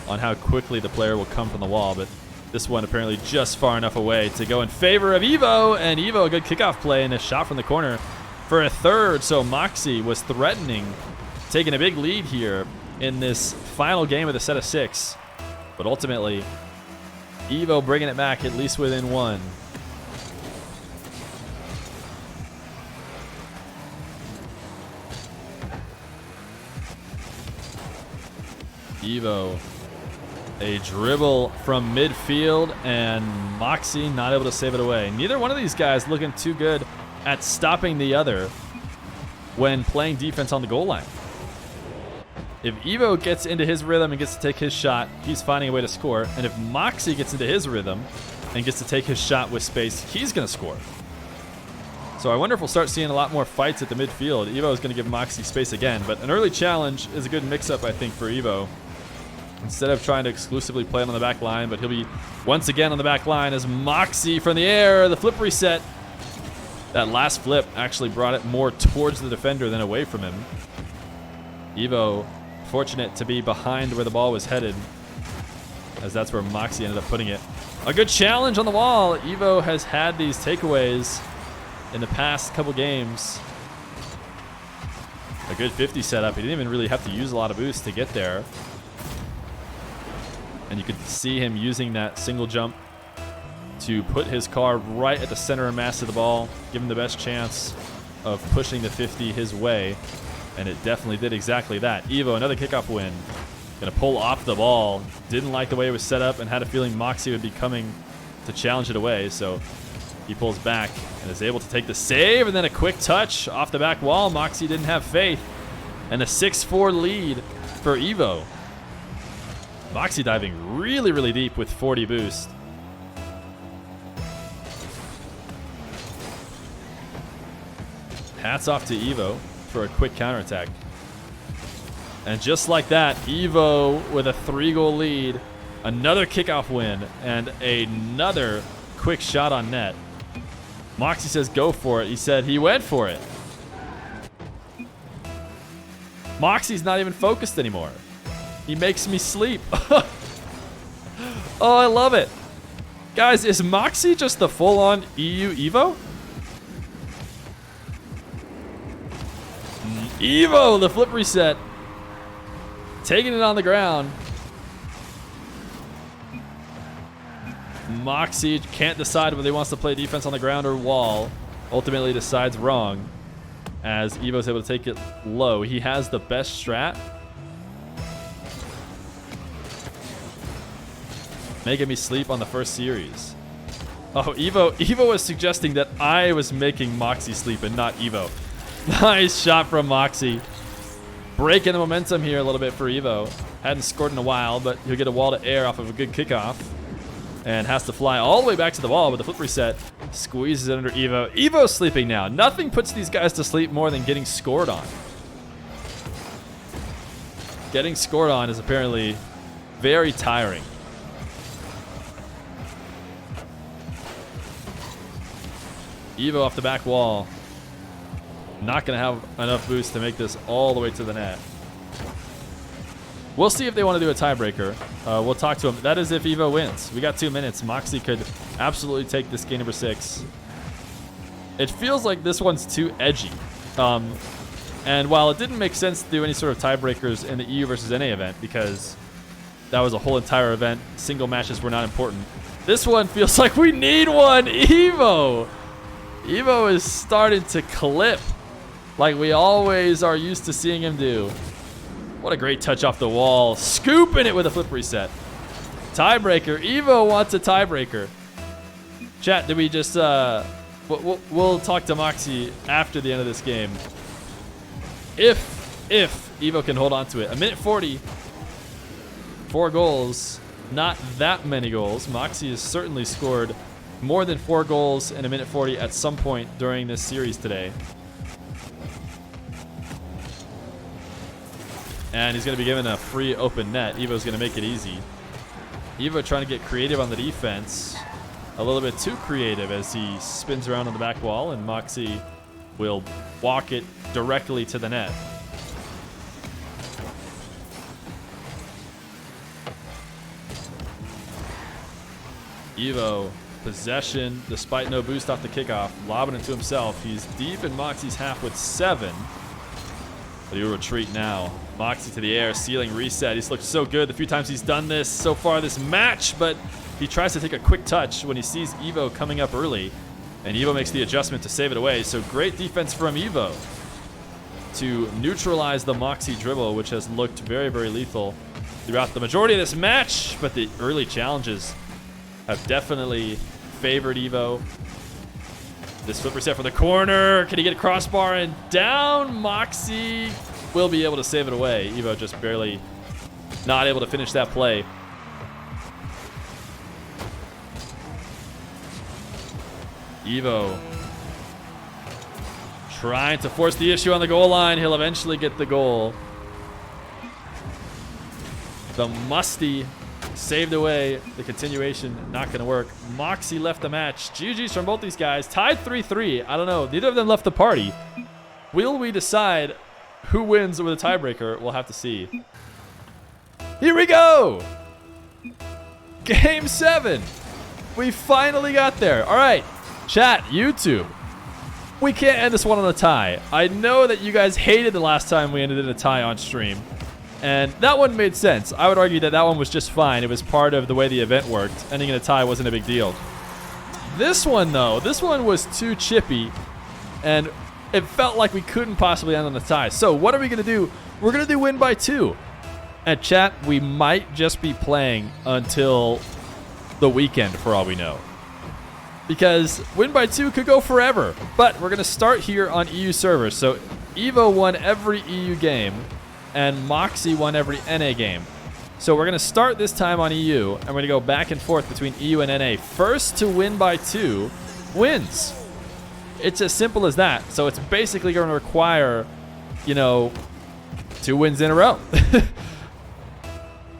on how quickly the player will come from the wall. But this one apparently just far enough away to go in favor of Evoh. And Evoh, a good kickoff play and a shot from the corner for a third. So Mawkzy was threatening, taking a big lead here in this final game of the set of 6. But ultimately, Evoh bringing it back at least within 1. Evoh, a dribble from midfield, and Mawkzy not able to save it away. Neither one of these guys looking too good at stopping the other when playing defense on the goal line. If Evoh gets into his rhythm and gets to take his shot, he's finding a way to score. And if Mawkzy gets into his rhythm and gets to take his shot with space, he's going to score. So I wonder if we'll start seeing a lot more fights at the midfield. Evoh is going to give Mawkzy space again, but an early challenge is a good mix-up, I think, for Evoh. Instead of trying to exclusively play it on the back line, but he'll be once again on the back line as Mawkzy from the air, the flip reset. That last flip actually brought it more towards the defender than away from him. Evoh fortunate to be behind where the ball was headed, as that's where Mawkzy ended up putting it. A good challenge on the wall. Evoh has had these takeaways in the past couple games. A good 50 setup. He didn't even really have to use a lot of boost to get there. And you could see him using that single jump to put his car right at the center of mass of the ball, give him the best chance of pushing the 50 his way. And it definitely did exactly that. Evoh, another kickoff win. Gonna pull off the ball. Didn't like the way it was set up and had a feeling Mawkzy would be coming to challenge it away. So he pulls back and is able to take the save, and then a quick touch off the back wall. Mawkzy didn't have faith. And a 6-4 lead for Evoh. Mawkzy diving really, really deep with 40 boost. Hats off to Evoh for a quick counterattack. And just like that, Evoh with a 3-goal lead, another kickoff win, and another quick shot on net. Mawkzy says go for it. He said he went for it. Mawkzy's not even focused anymore. He makes me sleep. Oh, I love it. Guys, is Mawkzy just the full-on EU Evoh? Evoh, the flip reset. Taking it on the ground. Mawkzy can't decide whether he wants to play defense on the ground or wall. Ultimately decides wrong, as Evoh's able to take it low. He has the best strat. Making me sleep on the first series. Oh, Evoh was suggesting that I was making Mawkzy sleep and not Evoh. Nice shot from Mawkzy. Breaking the momentum here a little bit for Evoh. Hadn't scored in a while, but he'll get a wall to air off of a good kickoff. and has to fly all the way back to the wall, but the flip reset squeezes it under Evoh. Evoh's sleeping now. Nothing puts these guys to sleep more than getting scored on. Getting scored on is apparently very tiring. Evoh off the back wall. Not going to have enough boost to make this all the way to the net. We'll see if they want to do a tiebreaker. We'll talk to him. That is if Evoh wins. We got 2 minutes. Mawkzy could absolutely take this game number 6. It feels like this one's too edgy. And while it didn't make sense to do any sort of tiebreakers in the EU versus NA event because that was a whole entire event, single matches were not important, this one feels like we need one. Evoh! Evoh is starting to clip like we always are used to seeing him do. What a great touch off the wall. Scooping it with a flip reset. Tiebreaker. Evoh wants a tiebreaker. Chat, did we just... We'll talk to Mawkzy after the end of this game. If Evoh can hold on to it. 1:40. 4 goals. Not that many goals. Mawkzy has certainly scored more than 4 goals in 1:40 at some point during this series today. And he's going to be given a free open net. Evoh's going to make it easy. Evoh trying to get creative on the defense. A little bit too creative as he spins around on the back wall, and Mawkzy will walk it directly to the net. Evoh, possession, despite no boost off the kickoff, lobbing it to himself. He's deep in Mawkzy's half with 7. But he'll retreat now. Mawkzy to the air, ceiling reset. He's looked so good the few times he's done this so far this match, but he tries to take a quick touch when he sees Evoh coming up early, and Evoh makes the adjustment to save it away. So great defense from Evoh to neutralize the Mawkzy dribble, which has looked very, very lethal throughout the majority of this match, but the early challenges have definitely favored Evoh. This flip reset for the corner. Can he get a crossbar and down? Mawkzy will be able to save it away. Evoh just barely not able to finish that play. Evoh trying to force the issue on the goal line. He'll eventually get the goal. The musty saved away. The continuation not going to work. Mawkzy left the match. GG's from both these guys. Tied 3-3. I don't know. Neither of them left the party. Will we decide who wins with a tiebreaker? We'll have to see. Here we go. Game 7. We finally got there. All right. Chat, YouTube. We can't end this one on a tie. I know that you guys hated the last time we ended in a tie on stream. And that one made sense. I would argue that that one was just fine. It was part of the way the event worked. Ending in a tie wasn't a big deal. This one, though, this one was too chippy. And it felt like we couldn't possibly end on a tie. So what are we going to do? We're going to do win by 2. At chat, we might just be playing until the weekend for all we know. Because win by 2 could go forever. But we're going to start here on EU servers. So Evoh won every EU game, and Mawkzy won every NA game. So we're going to start this time on EU, and we're going to go back and forth between EU and NA. First to win by 2 wins. It's as simple as that. So it's basically going to require, 2 wins in a row.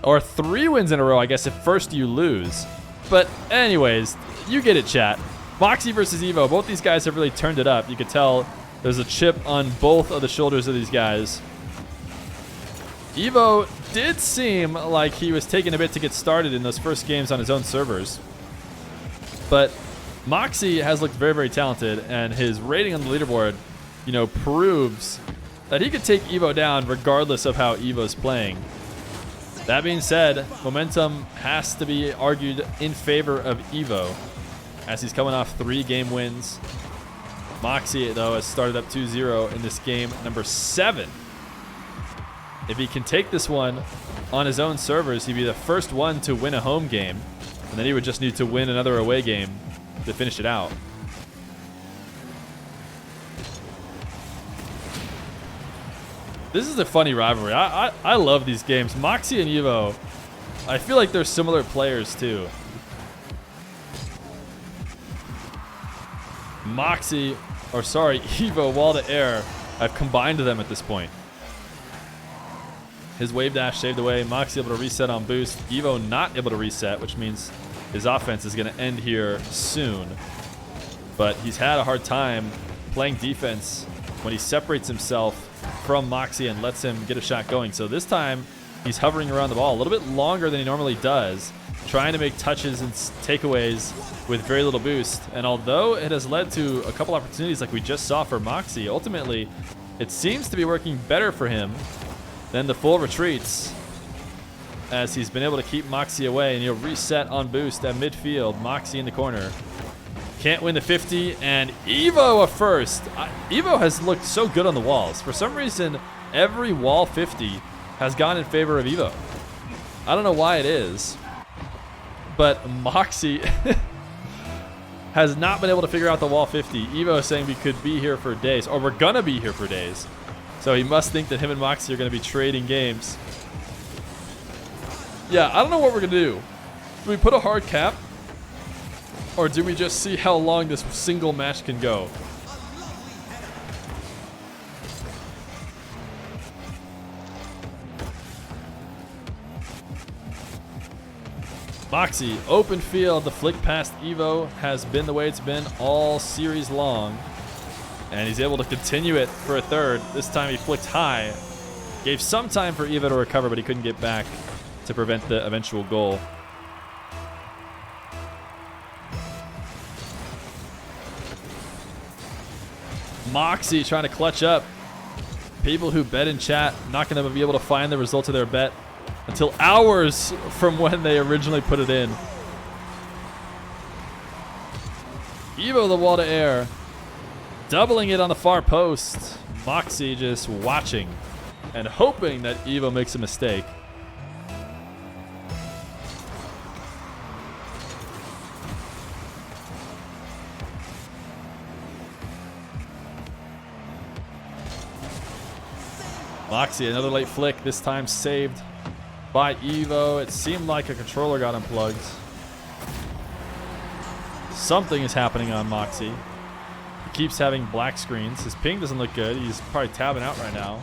Or 3 wins in a row, I guess, if first you lose. But anyways, you get it, chat. Mawkzy versus Evoh. Both these guys have really turned it up. You could tell there's a chip on both of the shoulders of these guys. Evoh did seem like he was taking a bit to get started in those first games on his own servers. But Mawkzy has looked very, very talented, and his rating on the leaderboard, proves that he could take Evoh down regardless of how Evoh's playing. That being said, momentum has to be argued in favor of Evoh as he's coming off 3 game wins. Mawkzy, though, has started up 2-0 in this game number 7. If he can take this one on his own servers, he'd be the first one to win a home game, and then he would just need to win another away game to finish it out. This is a funny rivalry. I love these games. Mawkzy and Evoh, I feel like they're similar players too. Mawkzy, or sorry, Evoh, wall to air. I've combined them at this point. His wave dash saved away. Mawkzy able to reset on boost. Evoh not able to reset, which means his offense is going to end here soon. But he's had a hard time playing defense when he separates himself from Mawkzy and lets him get a shot going. So this time, he's hovering around the ball a little bit longer than he normally does, trying to make touches and takeaways with very little boost. And although it has led to a couple opportunities like we just saw for Mawkzy, ultimately, it seems to be working better for him than the full retreats, as he's been able to keep Mawkzy away, and he'll reset on boost at midfield. Mawkzy in the corner. Can't win the 50, and Evoh a first. Evoh has looked so good on the walls. For some reason, every wall 50 has gone in favor of Evoh. I don't know why it is, but Mawkzy has not been able to figure out the wall 50. Evoh is saying we could be here for days, or we're gonna be here for days. So he must think that him and Mawkzy are gonna be trading games. Yeah, I don't know what we're gonna do. Do we put a hard cap? Or do we just see how long this single match can go? Mawkzy, open field. The flick past Evoh has been the way it's been all series long. And he's able to continue it for a third. This time he flicked high. Gave some time for Evoh to recover, but he couldn't get back to prevent the eventual goal. Mawkzy trying to clutch up. People who bet in chat not going to be able to find the result of their bet until hours from when they originally put it in. Evoh the wall to air. Doubling it on the far post. Mawkzy just watching and hoping that Evoh makes a mistake. Mawkzy, another late flick, this time saved by Evoh. It seemed like a controller got unplugged. Something is happening on Mawkzy. He keeps having black screens. His ping doesn't look good. He's probably tabbing out right now.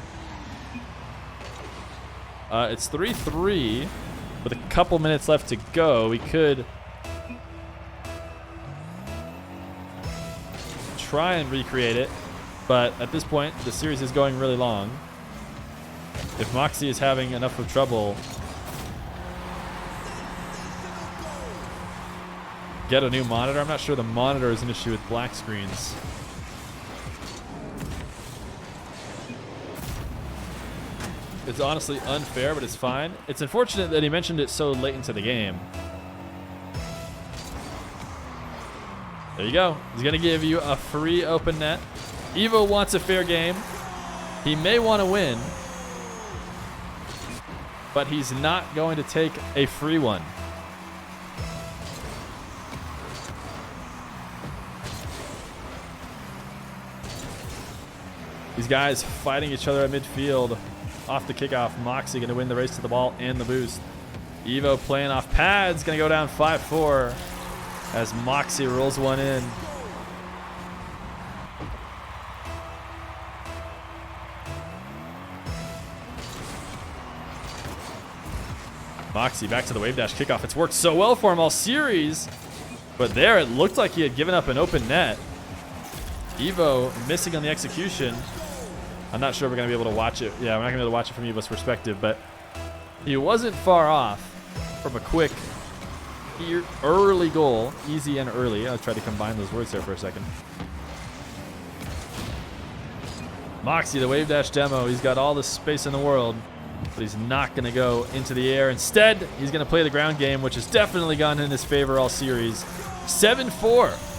It's 3-3 with a couple minutes left to go. We could try and recreate it, but at this point, the series is going really long. If Mawkzy is having enough of trouble, get a new monitor. I'm not sure the monitor is an issue with black screens. It's honestly unfair, but it's fine. It's unfortunate that he mentioned it so late into the game. There you go. He's going to give you a free open net. Evoh wants a fair game. He may want to win, but he's not going to take a free one. These guys fighting each other at midfield. Off the kickoff, Mawkzy going to win the race to the ball and the boost. Evoh playing off pads, going to go down 5-4 as Mawkzy rolls one in. Mawkzy back to the wave dash kickoff. It's worked so well for him all series, but there it looked like he had given up an open net. Evoh missing on the execution. I'm not sure we're going to be able to watch it. Yeah, we're not going to be able to watch it from Evoh's perspective, but he wasn't far off from a quick, early goal. Easy and early. I'll try to combine those words there for a second. Mawkzy, the wave dash demo. He's got all the space in the world, but he's not going to go into the air. Instead, he's going to play the ground game, which has definitely gone in his favor all series. 7-4.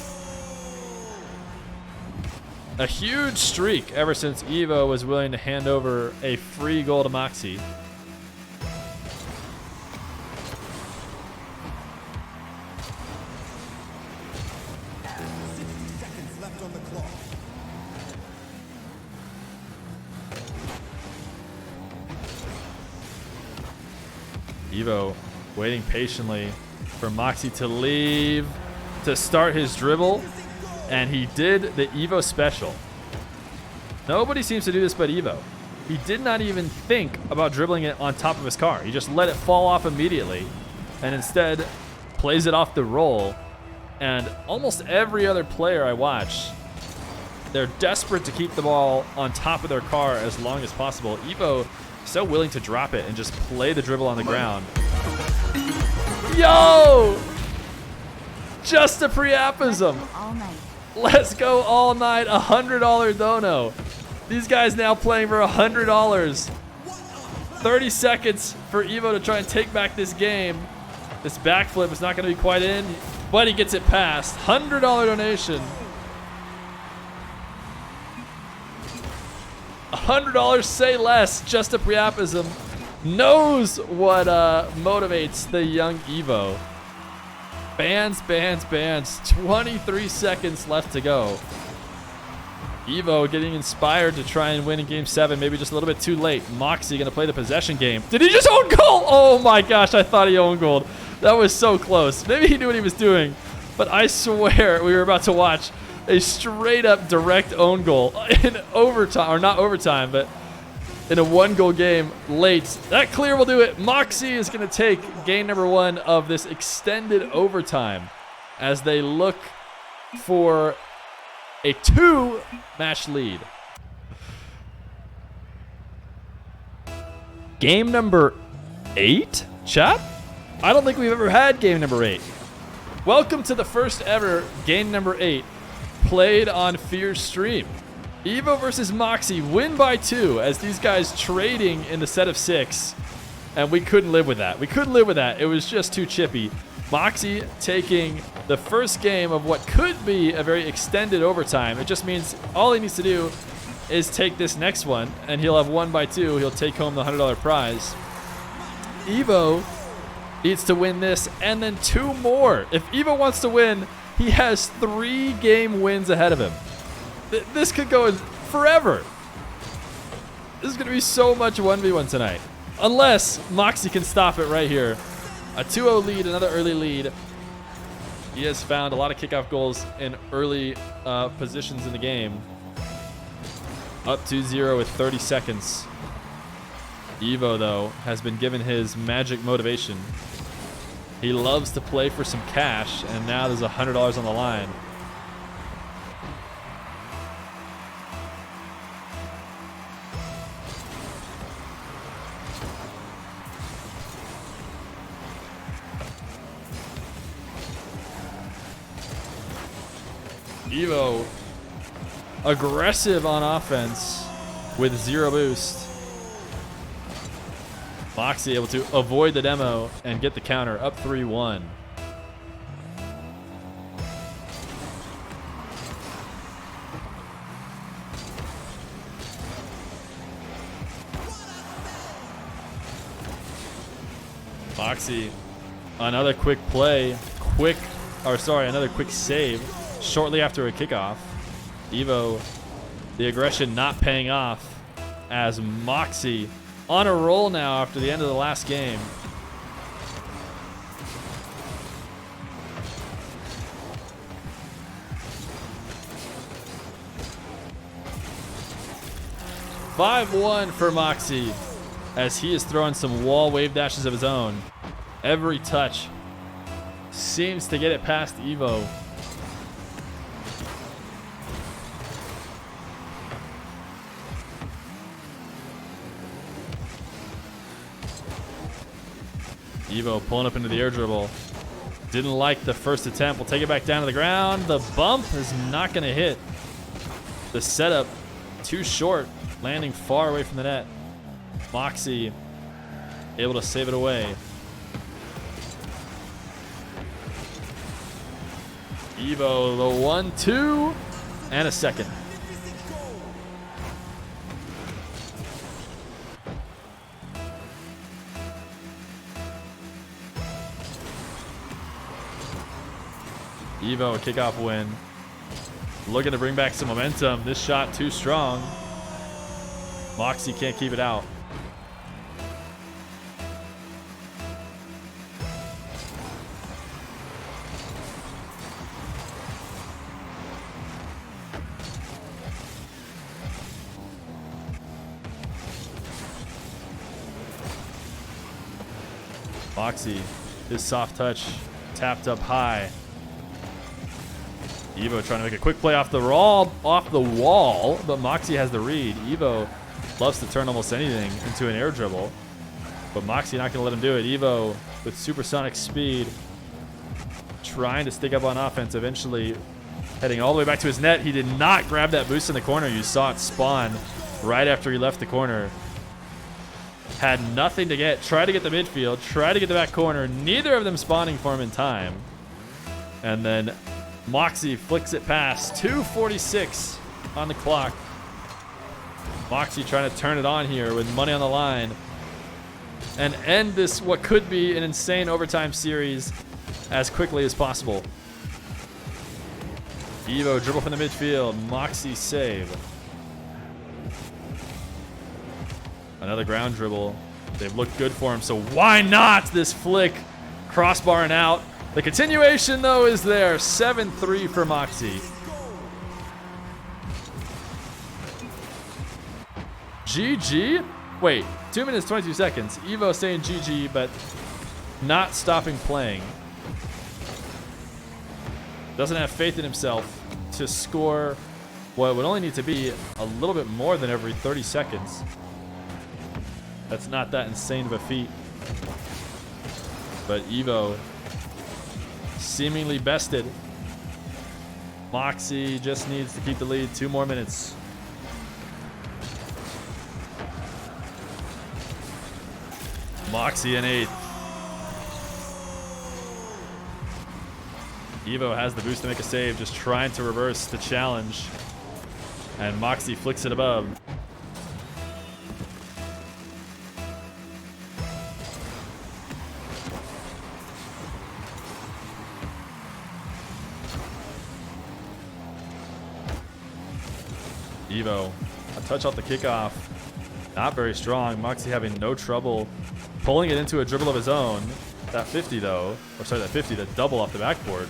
A huge streak ever since Evoh was willing to hand over a free goal to Mawkzy. Evoh waiting patiently for Mawkzy to leave to start his dribble. and he did the Evoh special. Nobody seems to do this but Evoh. He did not even think about dribbling it on top of his car. He just let it fall off immediately and instead plays it off the roll. And almost every other player I watch, they're desperate to keep the ball on top of their car as long as possible. Evoh so willing to drop it and just play the dribble on the ground. Yo! Just a pre-apism. Let's go all night. $100 dono. These guys now playing for $100. 30 seconds for Evoh to try and take back this game. This backflip is not going to be quite in, but he gets it past. $100 donation. $100, say less. Just a pre-apism. Knows what motivates the young Evoh. Bans, bans, bans. 23 seconds left to go. Evoh getting inspired to try and win in game 7. Maybe just a little bit too late. Mawkzy going to play the possession game. Did he just own goal? Oh my gosh, I thought he owned goal. That was so close. Maybe he knew what he was doing. But I swear we were about to watch a straight up direct own goal in overtime. Or not overtime, but in a 1-goal game late. That clear will do it. Mawkzy is going to take game number 1 of this extended overtime as they look for a 2-match lead. Game number 8, chat? I don't think we've ever had game number 8. Welcome to the first ever game number 8 played on Feer's stream. Evoh versus Mawkzy, win by 2 as these guys trading in the set of 6. And we couldn't live with that. We couldn't live with that. It was just too chippy. Mawkzy taking the first game of what could be a very extended overtime. It just means all he needs to do is take this next one, and he'll have 1 by 2. He'll take home the $100 prize. Evoh needs to win this and then 2 more. If Evoh wants to win, he has 3 game wins ahead of him. This could go forever. This is going to be so much 1v1 tonight. Unless Mawkzy can stop it right here. A 2-0 lead, another early lead. He has found a lot of kickoff goals in early positions in the game. Up 2-0 with 30 seconds. Evoh, though, has been given his magic motivation. He loves to play for some cash, and now there's $100 on the line. Evoh aggressive on offense with 0 boost. Mawkzy able to avoid the demo and get the counter, up 3-1. Mawkzy, another quick play, another quick save shortly after a kickoff. Evoh, the aggression not paying off as Mawkzy on a roll now after the end of the last game. $5-1 for Mawkzy as he is throwing some wall wave dashes of his own. Every touch seems to get it past Evoh. Evoh pulling up into the air dribble. Didn't like the first attempt. We'll take it back down to the ground. The bump is not going to hit. The setup too short, landing far away from the net. Mawkzy able to save it away. Evoh, the 1-2 and a second. Evoh, a kickoff win. Looking to bring back some momentum. This shot too strong. Mawkzy can't keep it out. Mawkzy, his soft touch, tapped up high. Evoh trying to make a quick play off the wall, but Mawkzy has the read. Evoh loves to turn almost anything into an air dribble, but Mawkzy not going to let him do it. Evoh with supersonic speed, trying to stick up on offense, eventually heading all the way back to his net. He did not grab that boost in the corner. You saw it spawn right after he left the corner. Had nothing to get. Tried to get the midfield, tried to get the back corner. Neither of them spawning for him in time. And then Mawkzy flicks it past. 2:46 on the clock. Mawkzy trying to turn it on here with money on the line and end this, what could be an insane overtime series, as quickly as possible. Evoh dribble from the midfield. Mawkzy save. Another ground dribble. They've looked good for him, so why not this flick? Crossbar and out. The continuation, though, is there. 7-3 for Mawkzy. GG? Wait, 2 minutes, 22 seconds. Evoh saying GG, but not stopping playing. Doesn't have faith in himself to score what would only need to be a little bit more than every 30 seconds. That's not that insane of a feat. But Evoh seemingly bested. Mawkzy just needs to keep the lead. 2 more minutes. Mawkzy in 8th. Evoh has the boost to make a save, just trying to reverse the challenge. And Mawkzy flicks it above. Evoh, a touch off the kickoff. Not very strong. Mawkzy having no trouble pulling it into a dribble of his own. That 50 though, or sorry, that 50, the double off the backboard.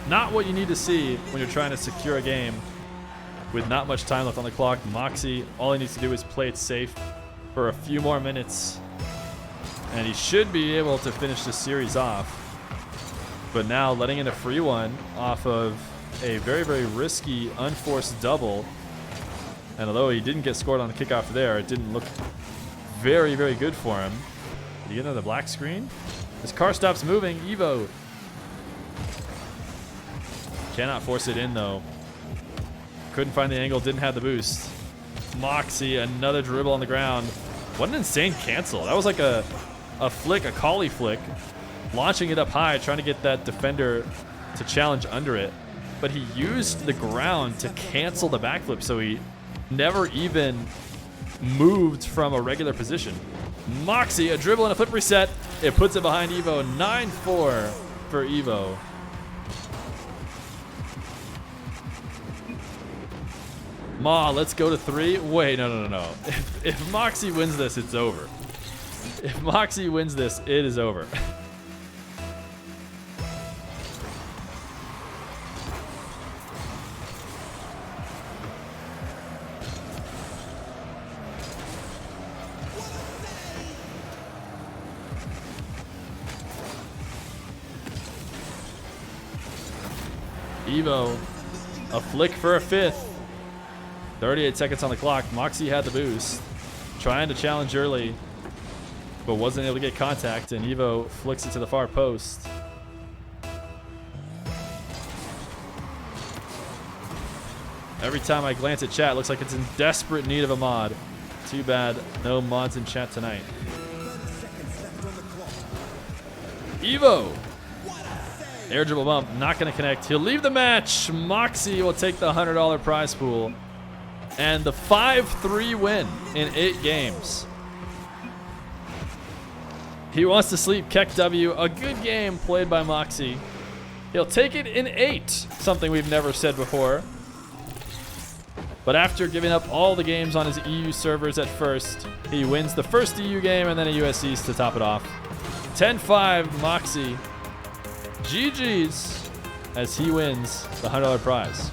Not what you need to see when you're trying to secure a game with not much time left on the clock. Mawkzy, all he needs to do is play it safe for a few more minutes, and he should be able to finish this series off. But now letting in a free one off of a very, very risky, unforced double. And although he didn't get scored on the kickoff there, it didn't look very, very good for him. Did he get another black screen? His car stops moving. Evoh cannot force it in, though. Couldn't find the angle, didn't have the boost. Mawkzy, another dribble on the ground. What an insane cancel. That was like a flick, a collie flick. Launching it up high, trying to get that defender to challenge under it. But he used the ground to cancel the backflip, so he never even moved from a regular position. Mawkzy, a dribble and a flip reset. It puts it behind Evoh. 9-4 for Evoh. Let's go to 3. Wait, no. If Mawkzy wins this, it's over. If Mawkzy wins this, it is over. Evoh, a flick for a 5th. 38 seconds on the clock. Mawkzy had the boost, trying to challenge early, but wasn't able to get contact, and Evoh flicks it to the far post. Every time I glance at chat, it looks like it's in desperate need of a mod. Too bad no mods in chat tonight. Evoh, air dribble bump, not going to connect. He'll leave the match. Mawkzy will take the $100 prize pool and the 5-3 win in 8 games. He wants to sleep. Keck W, a good game played by Mawkzy. He'll take it in 8, something we've never said before. But after giving up all the games on his EU servers at first, he wins the first EU game and then a US East to top it off. 10-5 Mawkzy. GG's as he wins the $100 prize.